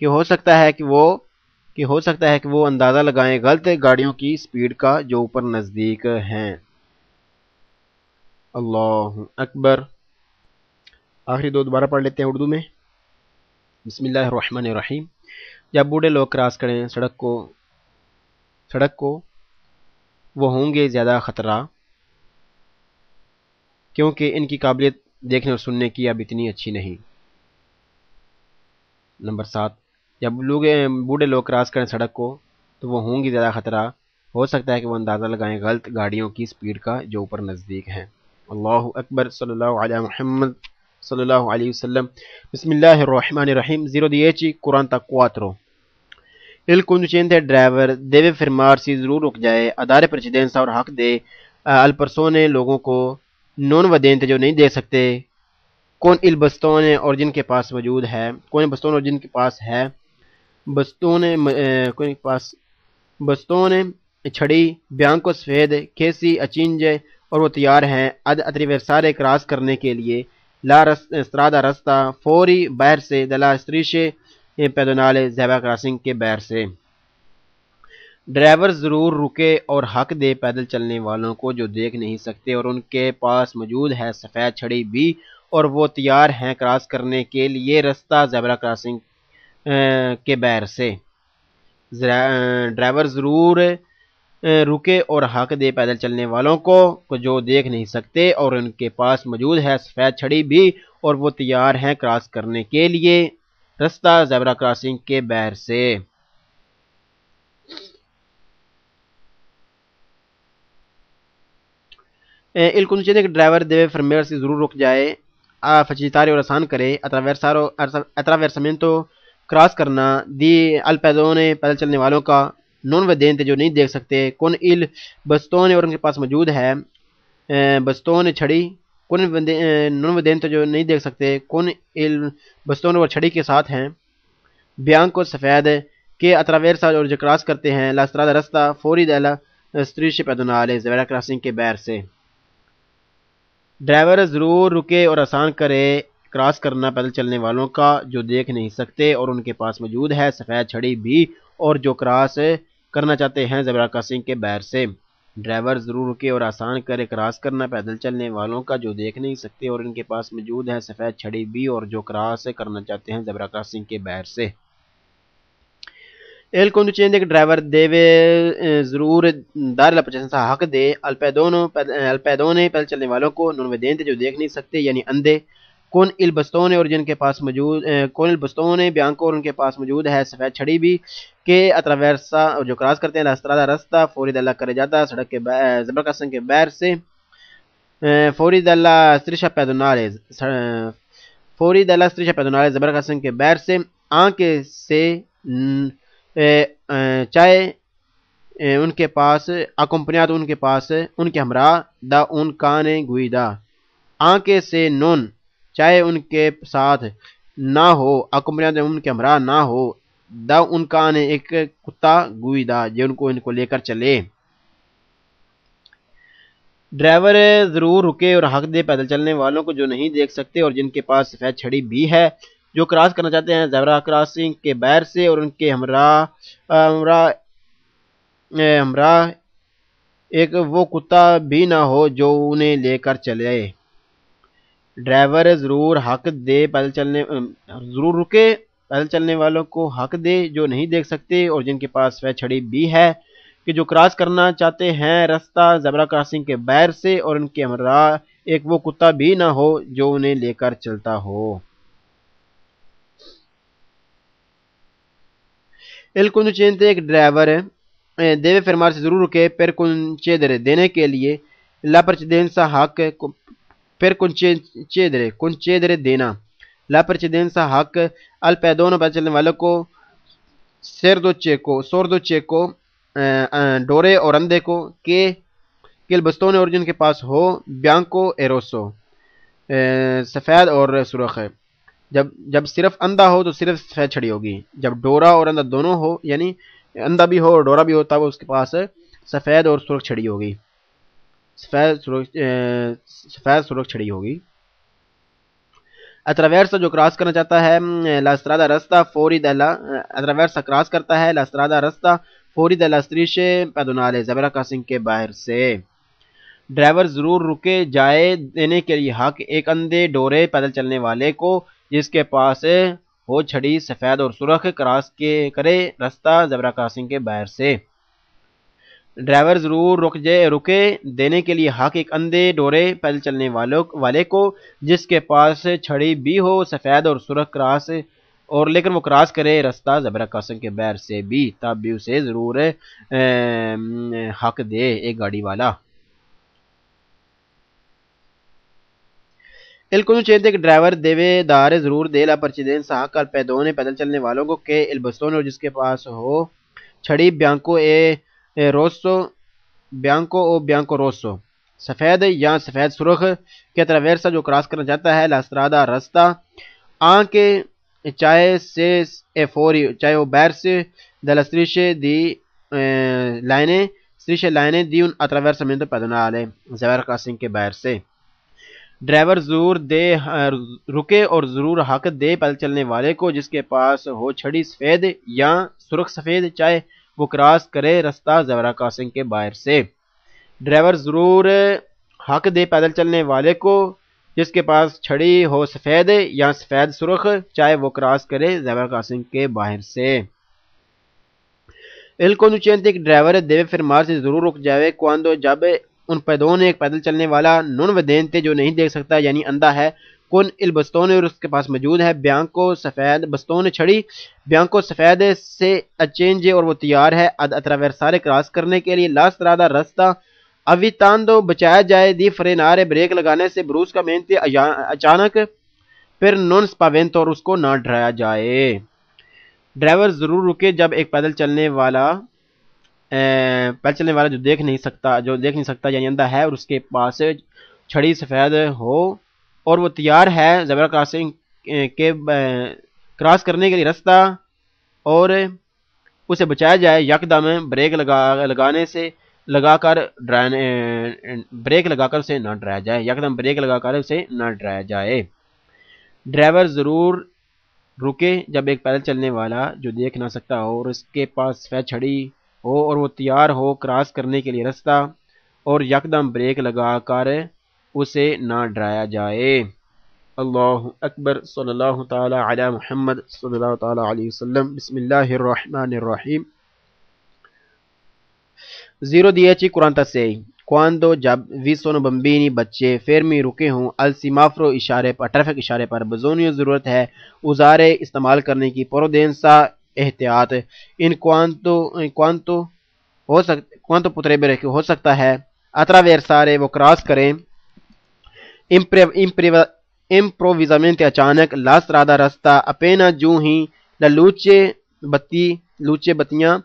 کہ ہو سکتا ہے کہ وہ اندازہ لگائیں غلط گاڑیوں کی سپیڈ کا جو اوپر نزدیک ہیں. اللہ اکبر. آخری دو دوبارہ پڑھ لیتے ہیں اردو میں. بسم اللہ الرحمن الرحیم. جب بوڑھے لوگ کراس کریں سڑک کو وہ ہوں گے زیادہ خطرہ کیونکہ ان کی قابلیت دیکھنے اور سننے کی اب اتنی اچھی نہیں. نمبر 7. جب بوڑھے لوگ کراس کریں سڑک کو تو وہ ہوں گی زیادہ خطرہ ہو سکتا ہے کہ وہ اندازہ لگائیں غلط گاڑیوں کی سپیڈ کا جو اوپر نزدیک ہیں. اللہ اکبر. صلی اللہ علی محمد صلی اللہ علیہ وسلم. بسم اللہ الرحمن الرحیم. 0:10 44. Il conducente driver deve fermarsi ضرور رک جائے a dare precedenza اور حق دے al persone لوگوں کو non vedente جو نہیں دیکھ سکتے con il bastone اور جن کے پاس موجود ہے con il bastone اور جن کے پاس ہے bastone چھڑی bianco سفید کیسی اچینجے اور وہ تیار ہیں ad attraversare کراس کرنے کے لیے la strada رستہ فوری باہر سے della strisce pedonale zebra crossing کے بیر سے. ڈرائیور ضرور رکے اور حق دے پیدل چلنے والوں کو جو دیکھ نہیں سکتے اور ان کے پاس موجود ہے سفید چھڑی بھی اور وہ تیار ہیں کراس کرنے کے لیے رستہ زیبرا کراسنگ کے بیر سے. ڈرائیور ضرور رکے اور حق دے پیدل چلنے والوں کو جو دیکھ نہیں سکتے اور ان کے پاس موجود ہے سفید چھڑی بھی اور وہ تیار ہیں کراس کرنے کے لیے رستہ زیبرا کراسنگ کے بیر سے. il conducente che driver deve fermarsi ضرور رک جائے a facilitare اور آسان کرے attraversamento کراس کرنا di al pedone پیدل چلنے والوں کا non vedente جو نہیں دیکھ سکتے con il bastone اور ان کے پاس موجود ہے bastone چھڑی con non vedente جو نہیں دیکھ سکتے con il bastone اور چھڑی کے ساتھ ہیں bianco سفید کہ attraversa اور جو کراس کرتے ہیں la strada رستہ فوری della strisce pedonale zebra crossing کے بیر سے. ڈرائیور ضرور رکے اور آسان کرے کراس کرنا پیدل چلنے والوں کا جو دیکھ نہیں سکتے اور ان کے پاس موجود ہے سفید چھڑی بھی اور جو کراس کرنا چاہتے ہیں زیبرا کراسنگ کے بیر سے. ڈرائیور ضرور رکے اور آسان کرے کراس کرنا پیدل چلنے والوں کا جو دیکھ نہیں سکتے اور ان کے پاس موجود ہے سفید چھڑی بھی اور جو کراس کرنا چاہتے ہیں زیبرا کراسنگ کے بیر سے. il conducente che driver deve ضرور dare la precedenza حق دے al pedone پیدل چلنے والوں کو non vedente جو دیکھ نہیں سکتے یعنی اندھے con il bastone اور جن کے پاس موجود con il bastone bianco اور ان کے پاس موجود ہے سفید چھڑی بھی کہ attraversa اور جو کراس کرتے ہیں la strada رستہ فوری della carreggiata سڑک کے زیبرا کراسنگ کے بیر سے فوری della striscia pedonale فوری della striscia pedonale zebra crossing کے بیر سے. anche se چاہے ان کے پاس اکمپنیات ان کے پاس ان کے ہمراہ دا ان کان گویدا آنکے سے نون چاہے ان کے ساتھ نہ ہو اکمپنیات ان کے ہمراہ نہ ہو دا ان کان ایک کتا گویدا جو ان کو لے کر چلے. ڈرائیور ضرور رکے اور حق دے پیدل چلنے والوں کو جو نہیں دیکھ سکتے اور جن کے پاس سفید چھڑی بھی ہے جو کراس کرنا چاہتے ہیں زیبرا کراسنگ کے بیر سے اور ان کے ہمراہ ایک وہ کتا بھی نہ ہو جو انہیں لے کر چلے. ڈرائیور ضرور رکے پیدل چلنے والوں کو حق دے جو نہیں دیکھ سکتے اور جن کے پاس سفید چھڑی بھی ہے کہ جو کراس کرنا چاہتے ہیں رستہ زیبرا کراسنگ کے بیر سے اور ان کے ہمراہ ایک وہ کتا بھی نہ ہو جو انہیں لے کر چلتا ہو. El conducente ایک ڈرائیور deve fermarsi ضرور رکے per concedere دینے کے لیے la precedenza حق per concedere دینا la precedenza حق al pedone پیدل چلنے والوں کو sordo cieco ڈورے اور اندھے کو کہ il bastone اور جن کے پاس ہو bianco e rosso سفید اور سرخ ہے. جب صرف اندھا ہو تو صرف سفید چھڑی ہوگی. جب ڈورا اور اندھا دونوں ہو یعنی اندھا بھی ہو اور ڈورا بھی ہو تب اس کے پاس سفید اور سرخ چھڑی ہوگی. سفید سرخ چھڑی ہوگی. اتراویرسا جو کراس کرنا چاہتا ہے لا strada رستہ فوری دلا اتراویرسا کراس کرتا ہے لا strada رستہ فوری دلا strisce pedonali زیبرا کراسنگ کے باہر سے. ڈرائیور ضرور رکے جائے دینے کے لیے حق ایک اندھے ڈورے پیدل چلنے والے کو جس کے پاس ہو چھڑی سفید اور سرخ کراس کرے رستہ زیبرا کراسنگ کے باہر سے. ڈرائیور ضرور رکے دینے کے لیے حق ایک اندھے ڈورے پیدل چلنے والے کو جس کے پاس چھڑی بھی ہو سفید اور سرخ کراس اور لیکن وہ کراس کرے رستہ زیبرا کراسنگ کے باہر سے بھی تب بھی اسے ضرور حق دے ایک گاڑی والا. El conducente ایک ڈرائیور دیوے دار ضرور دے لا precedenza حق al pedone پیدل چلنے والوں کو کہ el bastone اور جس کے پاس ہو چھڑی bianco o bianco rosso سفید یا سفید سرخ کہ اتراویرسا جو کراس کرنا چاہتا ہے لا strada رستہ آنکے چاہے سے فوری چاہے وہ بیر سے della strisce لائنیں دی un attraversamento pedonale zebra crossing کے باہر سے. ڈرائیور ضرور رکے اور ضرور حق دے پیدل چلنے والے کو جس کے پاس ہو چھڑی سفید یا سرخ سفید چاہے وہ کراس کرے رستہ زیبرا کراسنگ کے باہر سے. ڈرائیور ضرور حق دے پیدل چلنے والے کو جس کے پاس چھڑی ہو سفید یا سفید سرخ چاہے وہ کراس کرے زیبرا کراسنگ کے باہر سے. El conducente ایک ڈرائیور deve fermarsi ضرور رک جائے quando جب ان pedone ایک پیدل چلنے والا non vedente جو نہیں دیکھ سکتا یعنی اندھا ہے con il bastone اور اس کے پاس موجود ہے bianco سفید bastone چھڑی bianco سفید سے accende اور وہ تیار ہے ad attraversare کراس کرنے کے لیے la strada رستہ evitando بچایا جائے di frenare بریک لگانے سے bruscamente اچانک پھر non spavento اور اس کو نہ ڈرایا جائے. ڈرائیور ضرور رکے جب ایک پیدل چلنے والا جو دیکھ نہیں سکتا یعنی اندھا ہے اور اس کے پاس چھڑی سفید ہو اور وہ تیار ہے زیبرا کراسنگ کے کراس کرنے کے لیے رستہ اور اسے بچایا جائے یکدم بریک لگا کر اسے نہ ڈرایا جائے یکدم بریک لگا کر اسے نہ ڈرایا جائے. ڈرائیور ضرور رکے جب ایک پیدل چلنے والا جو دیکھ نہ سکتا ہو اور اس کے پاس سفید چھڑی ہو اور وہ تیار ہو کراس کرنے کے لیے رستہ اور یکدم بریک لگا کر اسے نہ ڈرایا جائے. اللہ اکبر صلی اللہ تعالی علی محمد صلی اللہ تعالی علیہ وسلم. بسم اللہ الرحمن الرحیم. 0:10 46 quando جب vi sono bambini بچے fermi رکے ہوں al semaforo اشارے پر ٹریفک اشارے پر bisogna ضرورت ہے usare استعمال کرنے کی prudenza احتیاط in quanto potrebbe ہو سکتا ہے attraversare وہ کراس کریں improvvisamente اچانک la strada رستہ appena giù ہی la luce بتیاں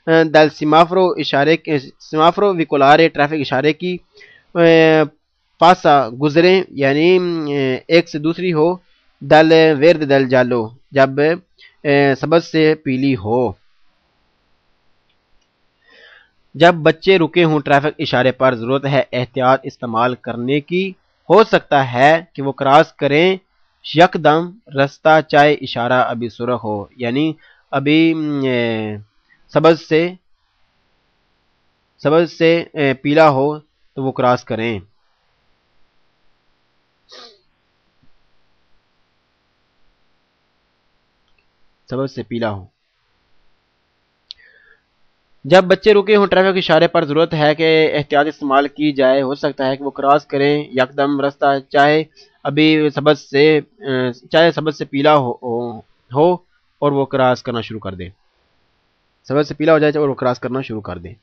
dal semaforo vicolare traffic اشارے کی پاسا گزریں یعنی ایک سے دوسری ہو دل ورد دل جالو جب سبز سے پیلی ہو جب بچے رکے ہوں ٹریفک اشارے پر ضرورت ہے احتیاط استعمال کرنے کی ہو سکتا ہے کہ وہ کراس کریں یکدم رستہ چاہے اشارہ ابھی سرخ ہو یعنی ابھی سبز سے پیلا ہو تو وہ کراس کریں سبز سے پیلا ہو جب بچے رکے ہوں ٹریفک اشارے پر ضرورت ہے کہ احتیاط استعمال کی جائے ہو سکتا ہے کہ وہ کراس کریں یکدم رستہ چاہے سبز سے پیلا ہو اور وہ کراس کرنا شروع کر دیں سبز سے پیلا ہو جائے اور وہ کراس کرنا شروع کر دیں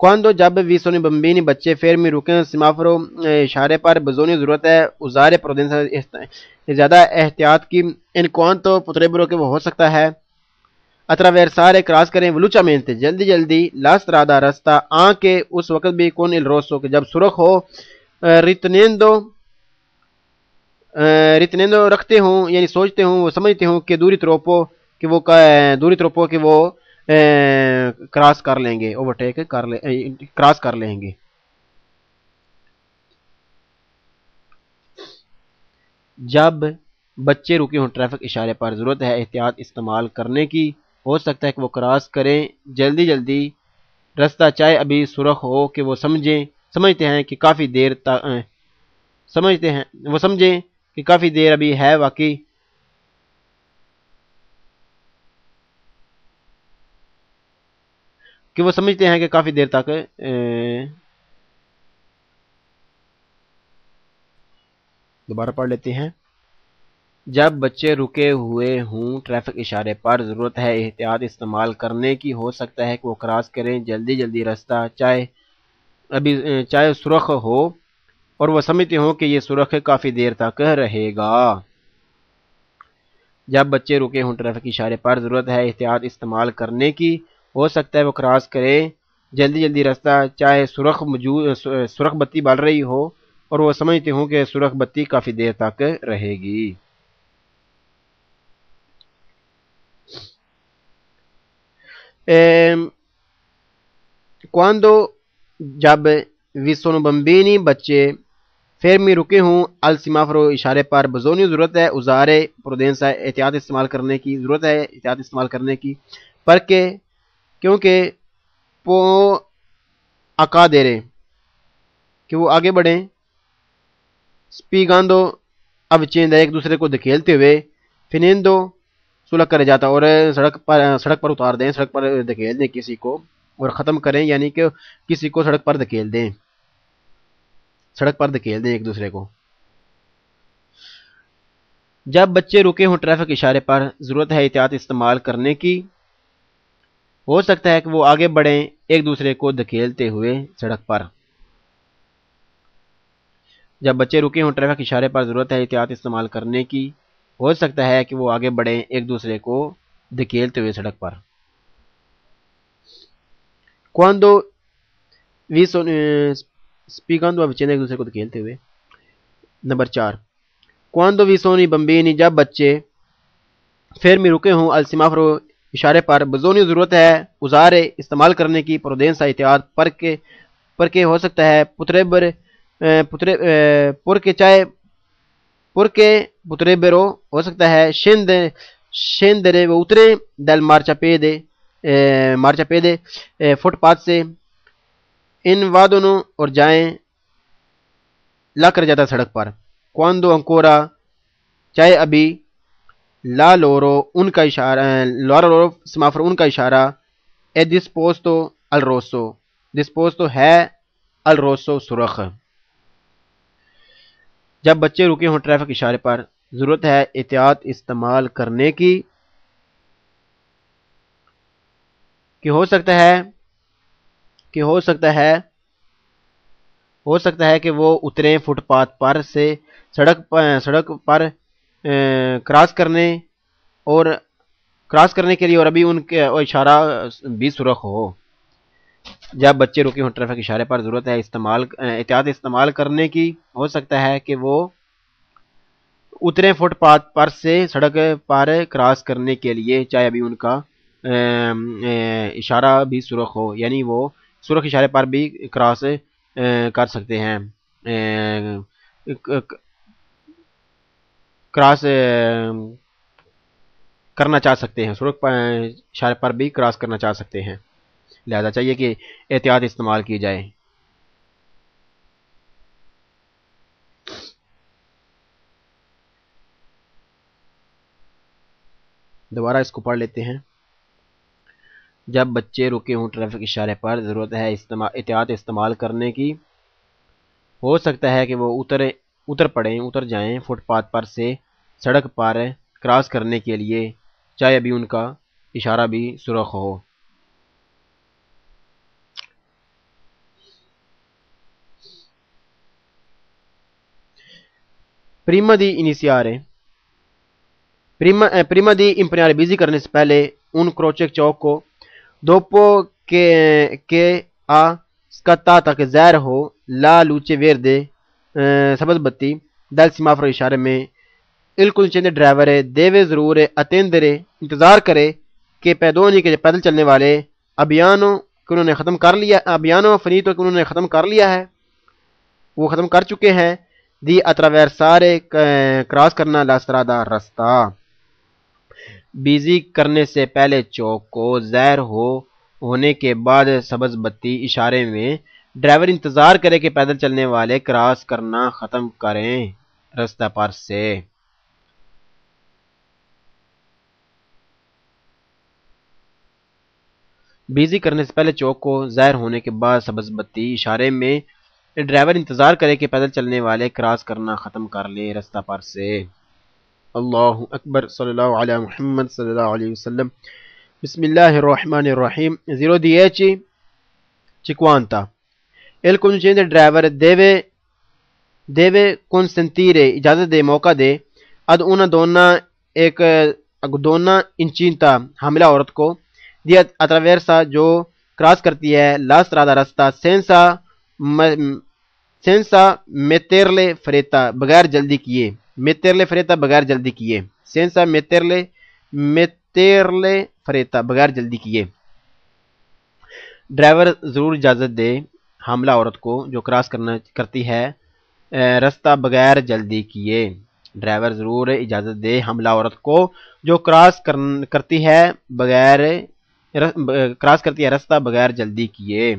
quando جب vi sono bambini بچے fermi رکیں سیمافورو اشارے پر بزونی ضرورت ہے usare prudenza زیادہ احتیاط کی ان quanto potrebbero کہ وہ ہو سکتا ہے attraversare کراس کریں velocemente جلدی la strada راستہ anche اس وقت بھی con il rosso کہ جب سرخ ہو ritenendo رکھتے ہوں یعنی سوچتے ہوں وہ سمجھتے ہوں کہ دوری تروپو کہ وہ کراس کر لیں گے اوورٹیک کراس کر لیں گے جب بچے رکے ہوں ٹریفک اشارے پر ضرورت ہے احتیاط استعمال کرنے کی ہو سکتا ہے کہ وہ کراس کریں جلدی راستہ چاہے ابھی سرخ ہو کہ وہ سمجھتے ہیں کہ کافی دیر سمجھیں کہ کافی دیر ابھی ہے واقعی کہ وہ سمجھتے ہیں کہ کافی دیر تک دوبارہ پڑھ لیتے ہیں جب بچے رکے ہوئے ہوں ٹریفک اشارے پر ضرورت ہے احتیاط استعمال کرنے کی ہو سکتا ہے کہ وہ کراس کریں جلدی راستہ چاہے سرخ ہو اور وہ سمجھتے ہوں کہ یہ سرخ کافی دیر تک رہے گا جب بچے رکے ہوں ٹریفک اشارے پر ضرورت ہے احتیاط استعمال کرنے کی ہو سکتا ہے وہ کراس کریں جلدی راستہ چاہے سرخ بتی بل رہی ہو اور وہ سمجھتے ہوں کہ سرخ بتی کافی دیر تک رہے گی quando جب vi sono bambini بچے fermi رکے ہوں al semaforo اشارے پر بزونی ضرورت ہے usare prudenza احتیاط استعمال کرنے کی ضرورت ہے احتیاط استعمال کرنے کی کیونکہ پو accadere کہ وہ آگے بڑھیں spiegando avvicenda ایک دوسرے کو دھکیلتے ہوئے finendo sulla carreggiata اور سڑک پر اتار دیں سڑک پر دھکیل دیں کسی کو اور ختم کریں یعنی کہ کسی کو سڑک پر دھکیل دیں ایک دوسرے کو جب بچے رکے ہوں ٹریفک اشارے پر ضرورت ہے احتیاط استعمال کرنے کی ہو سکتا ہے کہ وہ آگے بڑھیں ایک دوسرے کو دھکیلتے ہوئے سڑک پر جب بچے رکے ہوں ٹریفک اشارے پر ضرورت ہے احتیاط استعمال کرنے کی ہو سکتا ہے کہ وہ آگے بڑھیں ایک دوسرے کو دھکیلتے ہوئے سڑک پر quando vi sono spiegando avvicenda ایک دوسرے کو دھکیلتے ہوئے number 4 quando vi sono i bambini جب بچے fermi رکے ہوں al semaforo اشارے پر بزونی ضرورت ہے usare استعمال کرنے کی prudenza احتیاط perché ہو سکتا ہے potrebbero ہو سکتا ہے scendere وہ اترے dal marciapiede فٹ پاتھ سے invadono اور جائیں لا کر جاتا سڑک پر quando ancora چاہے ابھی لا لورو ان کا اشارہ سمافر ان کا اشارہ è disposto al rosso disposto ہے al rosso سرخ جب بچے رکے ہوں ٹریفک اشارے پر ضرورت ہے احتیاط استعمال کرنے کی کہ ہو سکتا ہے کہ وہ اتریں فٹ پاتھ پر سے سڑک پر کراس کرنے اور کراس کرنے کے لیے اور ابھی ان کے اشارہ بھی سرخ ہو. جب بچے رکے ہوں ٹریفک اشارے پر ضرورت ہے احتیاط استعمال کرنے کی. ہو سکتا ہے کہ وہ اترے فٹ پاتھ پر سے سڑک پر کراس کرنے کے لیے چاہے ابھی ان کا اشارہ بھی سرخ ہو، یعنی وہ سرخ اشارے پر بھی کراس کر سکتے ہیں، کراس کرنا چاہ سکتے ہیں، سرخ اشارے پر بھی کراس کرنا چاہ سکتے ہیں، لہذا چاہیے کہ احتیاط استعمال کی جائے. دوبارہ اس کو پڑھ لیتے ہیں. جب بچے رکے ہوں ٹریفک اشارے پر ضرورت ہے احتیاط استعمال کرنے کی. ہو سکتا ہے کہ وہ اتر جائیں فٹ پاتھ پر سے سڑک پر کراس کرنے کے لیے چاہے ابھی ان کا اشارہ بھی سرخ ہو. Prima di iniziare prima di imparare busy کرنے سے پہلے un croce چوک کو dopo che ha scattata che ظاہر ہو la luce verde سبز بتی dal semaforo اشارے میں il conducente ڈرائیور deve ضرور attendere انتظار کرے کہ pedoni کے پیدل چلنے والے abbiano کہ انہوں نے ختم کر لیا abbiano finito کہ انہوں نے ختم کر لیا ہے، وہ ختم کر چکے ہیں. دی attraversare کراس کرنا la strada رستہ. بیزی کرنے سے پہلے چوک کو ظاہر ہونے کے بعد سبز بتی اشارے میں ڈرائیور انتظار کرے کہ پیدل چلنے والے کراس کرنا ختم کریں رستہ پر سے. بیزی کرنے سے پہلے چوک کو ظاہر ہونے کے بعد سبز بتی اشارے میں ڈرائیور انتظار کرے کہ پیدل چلنے والے کراس کرنا ختم کر لیں رستہ پر سے. اللہ اکبر. صلی اللہ علیہ محمد صلی اللہ علیہ وسلم. بسم اللہ الرحمن الرحیم. 0:10 il conducente driver deve consentire اجازت دے موقع دے ad una donna ایک donna incinta حاملہ عورت کو di attraversa جو کراس کرتی ہے la strada رستہ senza metterle fretta بغیر جلدی کیے metterle fretta بغیر جلدی کیے senza metterle fretta بغیر جلدی کیے. ڈرائیور ضرور اجازت دے حاملہ عورت کو جو کراس کرتی ہے رستہ بغیر جلدی کیے. ڈرائیور ضرور اجازت دے حاملہ عورت کو جو کراس کرتی ہے رستہ بغیر جلدی کیے.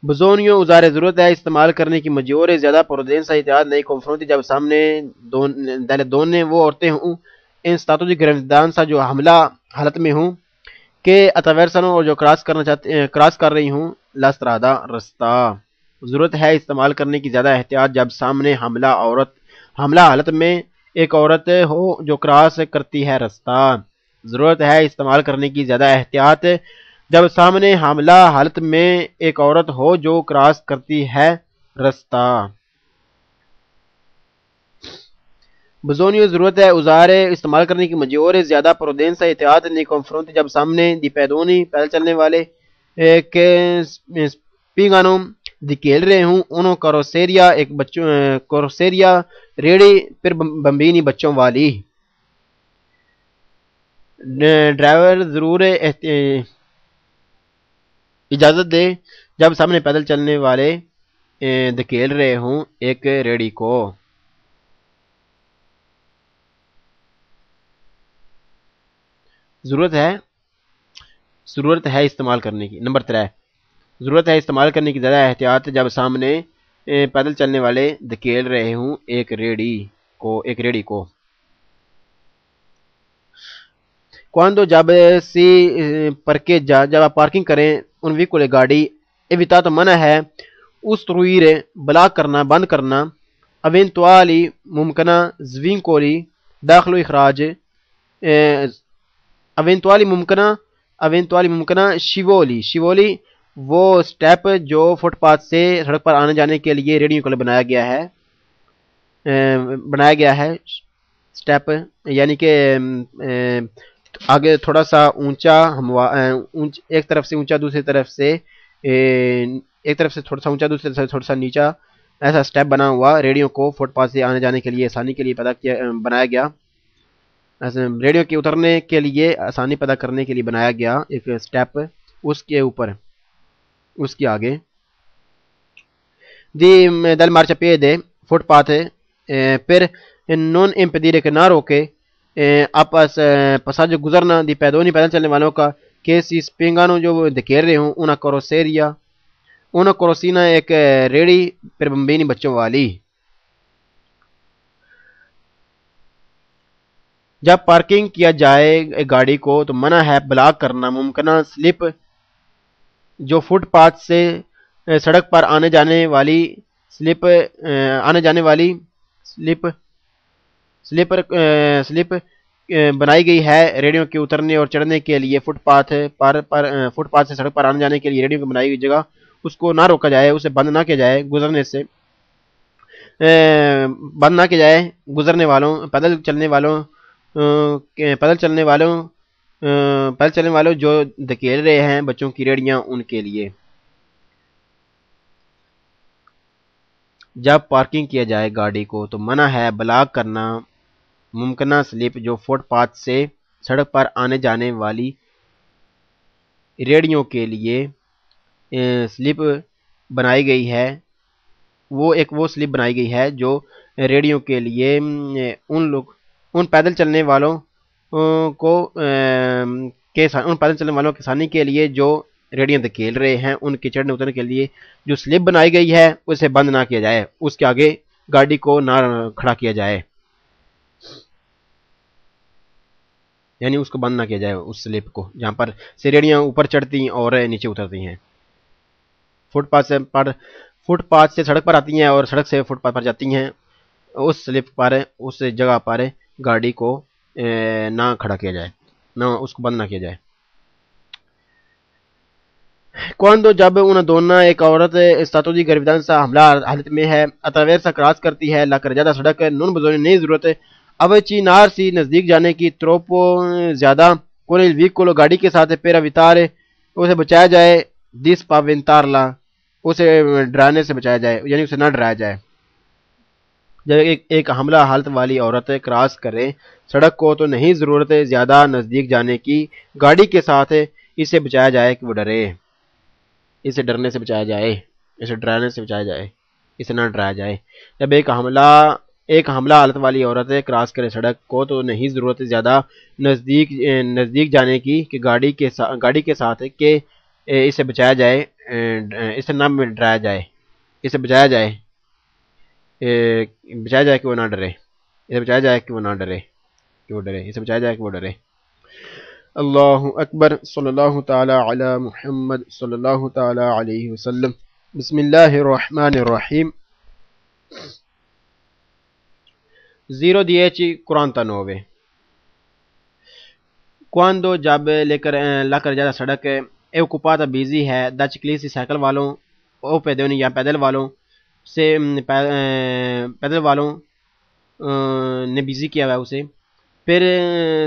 بزونیو usare ضرورت ہے استعمال کرنے کی maggiore زیادہ prudenza احتیاط نہیں confronti جب سامنے dalle donne وہ عورتیں ہوں in stato di gravidanza جو حاملہ حالت میں ہوں کہ attraversano اور جو کراس کر رہی ہوں la strada رستہ. ضرورت ہے استعمال کرنے کی زیادہ احتیاط جب سامنے حاملہ حالت میں ایک عورت ہو جو کراس کرتی ہے رستہ. ضرورت ہے استعمال کرنے کی زیادہ احتیاط جب سامنے حاملہ حالت میں ایک عورت ہو جو کراس کرتی ہے رستہ. بزونیو ضرورت ہے usare استعمال کرنے کی maggiore زیادہ prudenza احتیاط nei confronti جب سامنے di pedoni پیدل چلنے والے کہ spingano di کھیل رہے ہوں انہوں carrozzeria ایک carrozzeria ریڑھی پھر بمبینی بچوں والی. ڈرائیور ضرور اجازت دے جب سامنے پیدل چلنے والے دھکیل رہے ہوں ایک ریڑھی کو. ضرورت ہے استعمال کرنے کی. نمبر 3 ضرورت ہے استعمال کرنے کی زیادہ احتیاط جب سامنے پیدل چلنے والے دھکیل رہے ہوں ایک ریڑھی کو. quando جب سی parcheggia جب آپ پارکنگ کریں ان ویکولے گاڑی evitato منع ہے ostruire بلاک کرنا بند کرنا eventuali ممکنہ svincoli داخل و اخراج eventuali ممکنہ scivoli وہ سٹیپ جو فٹ پاتھ سے سڑک پر آنے جانے کے لیے ریڑھیوں کے لیے بنایا گیا ہے سٹیپ یعنی کہ آگے تھوڑا سا اونچا ایک طرف سے اونچا دوسری طرف سے ایک طرف سے تھوڑا سا اونچا دوسری طرف سے تھوڑا سا نیچا، ایسا سٹیپ بنا ہوا ریڑیوں کو فٹ پاتھ سے آنے جانے کے لیے آسانی کے لیے بنایا گیا، ریڑیوں کے اترنے کے لیے آسانی پیدا کرنے کے لیے بنایا گیا ایک سٹیپ، اس کے اوپر اس کے آگے dal marciapiede footpath per non impedire che نہ روکے آپس passaggio گزرنا دی پیدونی پیدل چلنے والوں کا کہ si spingano جو دکھیر رہے ہوں una carrozzeria una carrozzina ایک ریڑی per bambini بچوں والی. جب پارکنگ کیا جائے گاڑی کو تو منع ہے بلاک کرنا ممکنہ سلپ جو فٹ پاتھ سے سڑک پر آنے جانے والی سلپ بنائی گئی ہے ریڑیوں کے اترنے اور چڑھنے کے لیے فٹ پاتھ سے سڑک پر آنے جانے کے لیے ریڑیوں کی بنائی گئی جگہ اس کو نہ روکا جائے، اسے بند نہ کیا جائے، گزرنے سے بند نہ کیا جائے گزرنے والوں پیدل چلنے والوں جو دھکیل رہے ہیں بچوں کی ریڑیاں ان کے لیے. جب پارکنگ کیا جائے گاڑی کو تو منع ہے بلاک کرنا ممکنہ سلپ جو فٹ پاتھ سے سڑک پر آنے جانے والی ریڑیوں کے لیے سلپ بنائی گئی ہے، وہ سلپ بنائی گئی ہے جو ریڑیوں کے لیے ان پیدل چلنے والوں کی آسانی کے لیے جو ریڑیاں دھکیل رہے ہیں ان کے چڑھنے اترنے کے لیے جو سلپ بنائی گئی ہے اسے بند نہ کیا جائے، اس کے آگے گاڑی کو نہ کھڑا کیا جائے، یعنی اس کو بند نہ کیا جائے اس سلپ کو جہاں پر سے ریڑیاں اوپر چڑھتی اور نیچے اترتی ہیں، فٹ پاتھ سے سڑک پر آتی ہیں اور سڑک سے فٹ پاتھ پر جاتی ہیں، اس سلپ پر اس جگہ پر گاڑی کو نہ کھڑا کیا جائے، نہ اس کو بند نہ کیا جائے. Quando جب una donna ایک عورت stato di gravidanza حملہ حالت میں ہے attraversa کراس کرتی ہے la carreggiata سڑک non bisogna نہیں ضرورت avvicinarsi نزدیک جانے کی troppo زیادہ con il veicolo گاڑی کے ساتھ per evitare اسے بچایا جائے di spaventarla اسے ڈرانے سے بچایا جائے یعنی اسے نہ ڈرایا جائے. جب ایک حملہ حالت والی عورت کراس کرے سڑک کو تو نہیں ضرورت زیادہ نزدیک جانے کی گاڑی کے ساتھ اسے بچایا جائے کہ وہ ڈرے، اسے ڈرنے سے بچایا جائے، اسے ڈرانے سے بچایا جائے، اسے نہ ڈرایا جائے. جب ایک حملہ حالت والی عورت کراس کرے سڑک کو تو نہیں ضرورت زیادہ نزدیک جانے کی کہ گاڑی کے ساتھ کہ اسے بچایا جائے، اسے نہ ڈرایا جائے، اسے بچایا جائے کہ وہ نہ ڈرے، اسے بچایا جائے کہ وہ نہ ڈرے کہ وہ ڈرے، اسے بچایا جائے کہ وہ ڈرے. اللہ اکبر صلی اللہ تعالی علی محمد صلی اللہ تعالی علیہ وسلم. بسم اللہ الرحمن الرحیم. 0:10 49 Quando جب la carreggiata سڑک è occupata busy ہے da ciclisti سائیکل والوں او پیدلوں یا پیدل والوں سے پیدل والوں نے بیزی کیا ہوا اسے پھر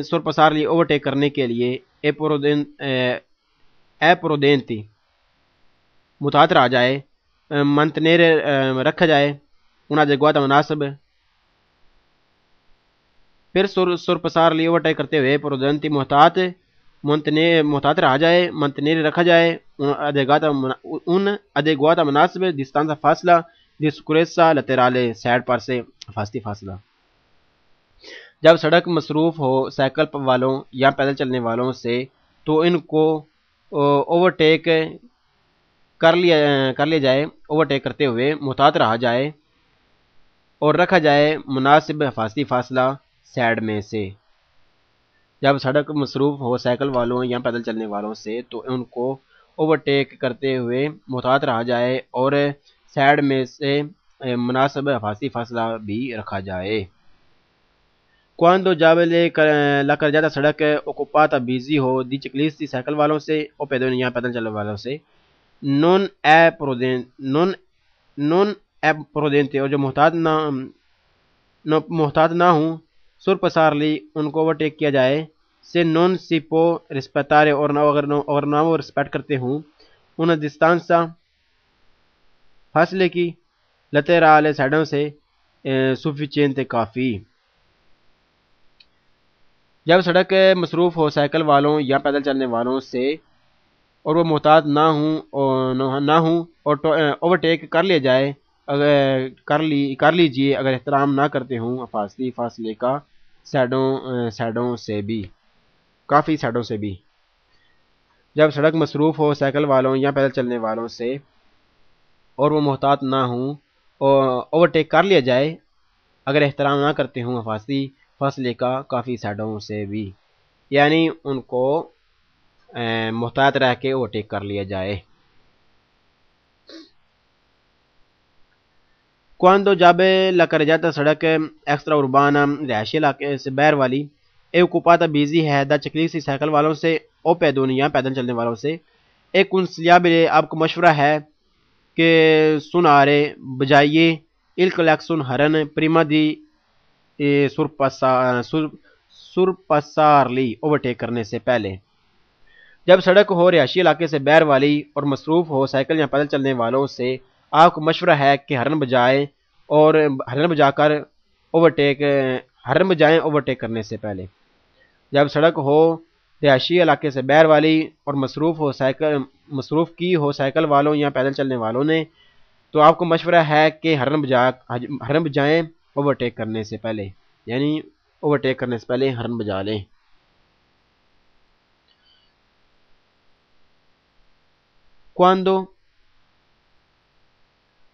سورپسارلی اوورٹیک کرنے کے لیے اے پرودینتی متعدر آ جائے منتنیر رکھا جائے انہا جگواتا مناسب پھر سورپسارلی اوورٹیک کرتے ہوئے پرودینتی محتاط رہا جائے منتنیر رکھا جائے ان ادیگواتا مناسب ڈسٹانسا فاصلہ ڈسکوریسا لترالے سائڈ پر سے حفاظتی فاصلہ. جب سڑک مصروف ہو سائیکل والوں یا پیدل چلنے والوں سے تو ان کو اوورٹیک کر لیا جائے، اوورٹیک کرتے ہوئے محتاط رہا جائے اور رکھا جائے مناسب حفاظتی فاصلہ سائڈ میں سے. جب سڑک مصروف ہو سائیکل والوں یا پیدل چلنے والوں سے تو ان کو اوورٹیک کرتے ہوئے محتاط رہا جائے اور سائڈ میں سے مناسب حفاظتی فاصلہ بھی رکھا جائے. Quando جب la carreggiata سڑک occupata busy ہو دی ciclisti سائیکل والوں سے او پیدلوں یا پیدل چلنے والوں سے non è prudente اور جو محتاط نہ ہوں سرپسار لی ان کو اوورٹیک کیا جائے، سے نون سی پو رسپیتارے اور نہ وہ رسپیکٹ کرتے ہوں، una distanza فاصلے کی laterale سائڈوں سے sufficiente کافی۔ جب سڑک مصروف ہو سائیکل والوں یا پیدل چلنے والوں سے اور وہ محتاط نہ ہوں اور اوورٹیک کر لیا جائے کر لیجیے اگر احترام نہ کرتے ہوں فاصلے کا سائڈوں سے بھی، کافی سائڈوں سے بھی۔ جب سڑک مصروف ہو سائیکل والوں یا پیدل چلنے والوں سے اور وہ محتاط نہ ہوں اور اوورٹیک کر لیا جائے اگر احترام نہ کرتے ہوں فاصلے کا کافی سائڈوں سے بھی، یعنی ان کو محتاط رہ کے اوورٹیک کر لیا جائے۔ Quando جب la carreggiata سڑک ایکسٹرا اربانا رہائشی علاقے سے باہر والی اے اوکوپاتا بیزی ہے دا چکلیسی سائیکل والوں سے او پیدونی یا پیدل چلنے والوں سے ایک کنسلیابلے آپ کو مشورہ ہے کہ سنارے بجائیے il clacson ہرن پریما دی سرپسارلی اوورٹیک کرنے سے پہلے۔ جب سڑک ہو رہائشی علاقے سے باہر والی اور مصروف ہو سائیکل یا پیدل چلنے والوں سے آپ کو مشورہ ہے کہ ہرن بجائیں اوورٹیک کرنے سے پہلے۔ جب سڑک ہو رہائشی علاقے سے باہر والی اور مصروف کی ہو سائیکل والوں یا پیدل چلنے والوں نے تو آپ کو مشورہ ہے کہ ہرن بجائیں اوورٹیک کرنے سے پہلے، یعنی اوورٹیک کرنے سے پہلے ہرن بجا لیں۔ Quando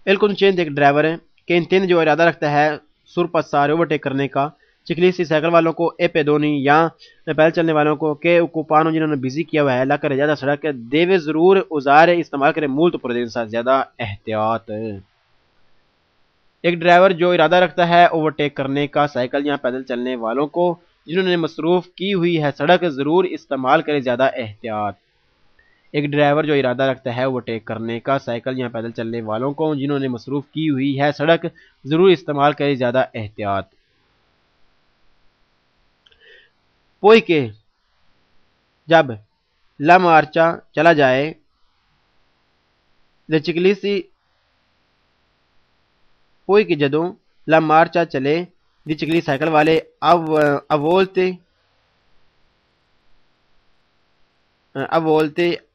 il conducente ایک ڈرائیور ہے کہ انتین جو ارادہ رکھتا ہے سرپسار اوورٹیک کرنے کا چکلیسی سائیکل والوں کو اے پیدونی یا پیدل چلنے والوں کو کہ اوکوپانو جنہوں نے بزی کیا ہوا ہے لا کر زیادہ سڑک دیوے ضرور اوزار استعمال کرے مولت پروڈنسا زیادہ احتیاط۔ ایک ڈرائیور جو ارادہ رکھتا ہے اوورٹیک کرنے کا سائیکل یا پیدل چلنے والوں کو جنہوں نے مصروف کی ہوئی ہے سڑک ضرور استعمال کرے زیادہ احتیاط۔ ایک ڈرائیور جو ارادہ رکھتا ہے اوورٹیک کرنے کا سائیکل یا پیدل چلنے والوں کو جنہوں نے مصروف کی ہوئی ہے سڑک ضرور استعمال کرے زیادہ احتیاط۔ پوئی کے جب لا مارچا چلا جائے دے چکلیسی پوئی کے جدوں لا مارچا چلے دی چکلی سائیکل والے اولتے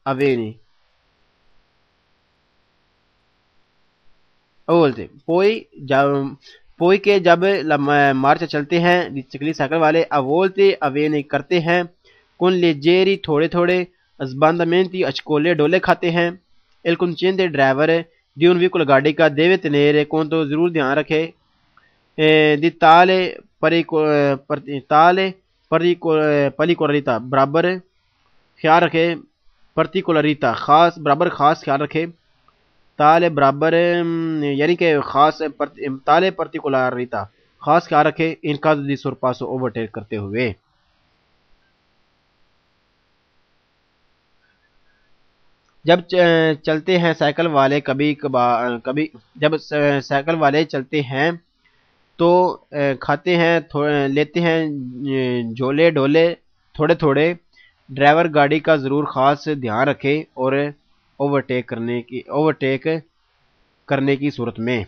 اوینی اولتے پوئی کے جب مارچ چلتے ہیں چکلی سائیکل والے اولتے اوینی کرتے ہیں کن لیجیری تھوڑے تھوڑے ازباندامنتی اچکولے ڈولے کھاتے ہیں el conducente driver di un veicolo گاڑی کا دیوے تنیرے کون تو ضرور دھیان رکھے دی تالے پریکولاریتا برابر خیال رکھے پرتیکولاریتا برابر خاص خیال رکھے تالے برابر یعنی کہ خاص تالے پرتیکولاریتا خاص خیال رکھے ان کا دی سرپاسو اوورٹیک کرتے ہوئے۔ جب چلتے ہیں سائیکل والے جب سائیکل والے چلتے ہیں تو کھاتے ہیں لیتے ہیں جھولے ڈولے تھوڑے تھوڑے، ڈرائیور گاڑی کا ضرور خاص دھیان رکھے اور اوورٹیک کرنے کی صورت میں۔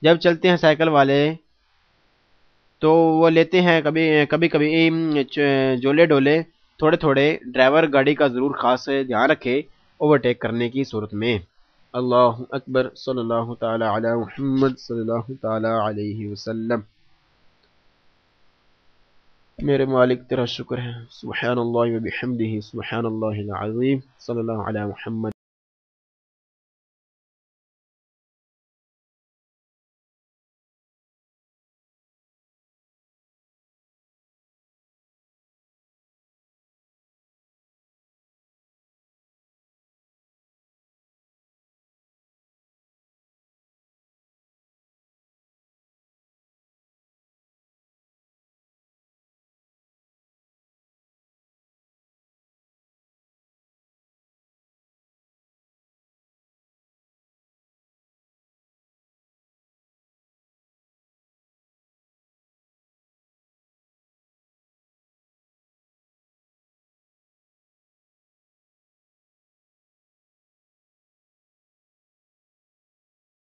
جب چلتے ہیں سائیکل والے تو وہ لیتے ہیں کبھی جولے ڈولے تھوڑے تھوڑے، ڈرائیور گاڑی کا ضرور خاص دھیان رکھے اوورٹیک کرنے کی صورت میں۔ اللہ اکبر، صلی اللہ تعالی علی محمد صلی اللہ تعالی علیہ وسلم۔ میرے مالک تیرا شکر ہے، سبحان اللہ و بحمدہ، سبحان اللہ العظیم، صلی اللہ علی محمد۔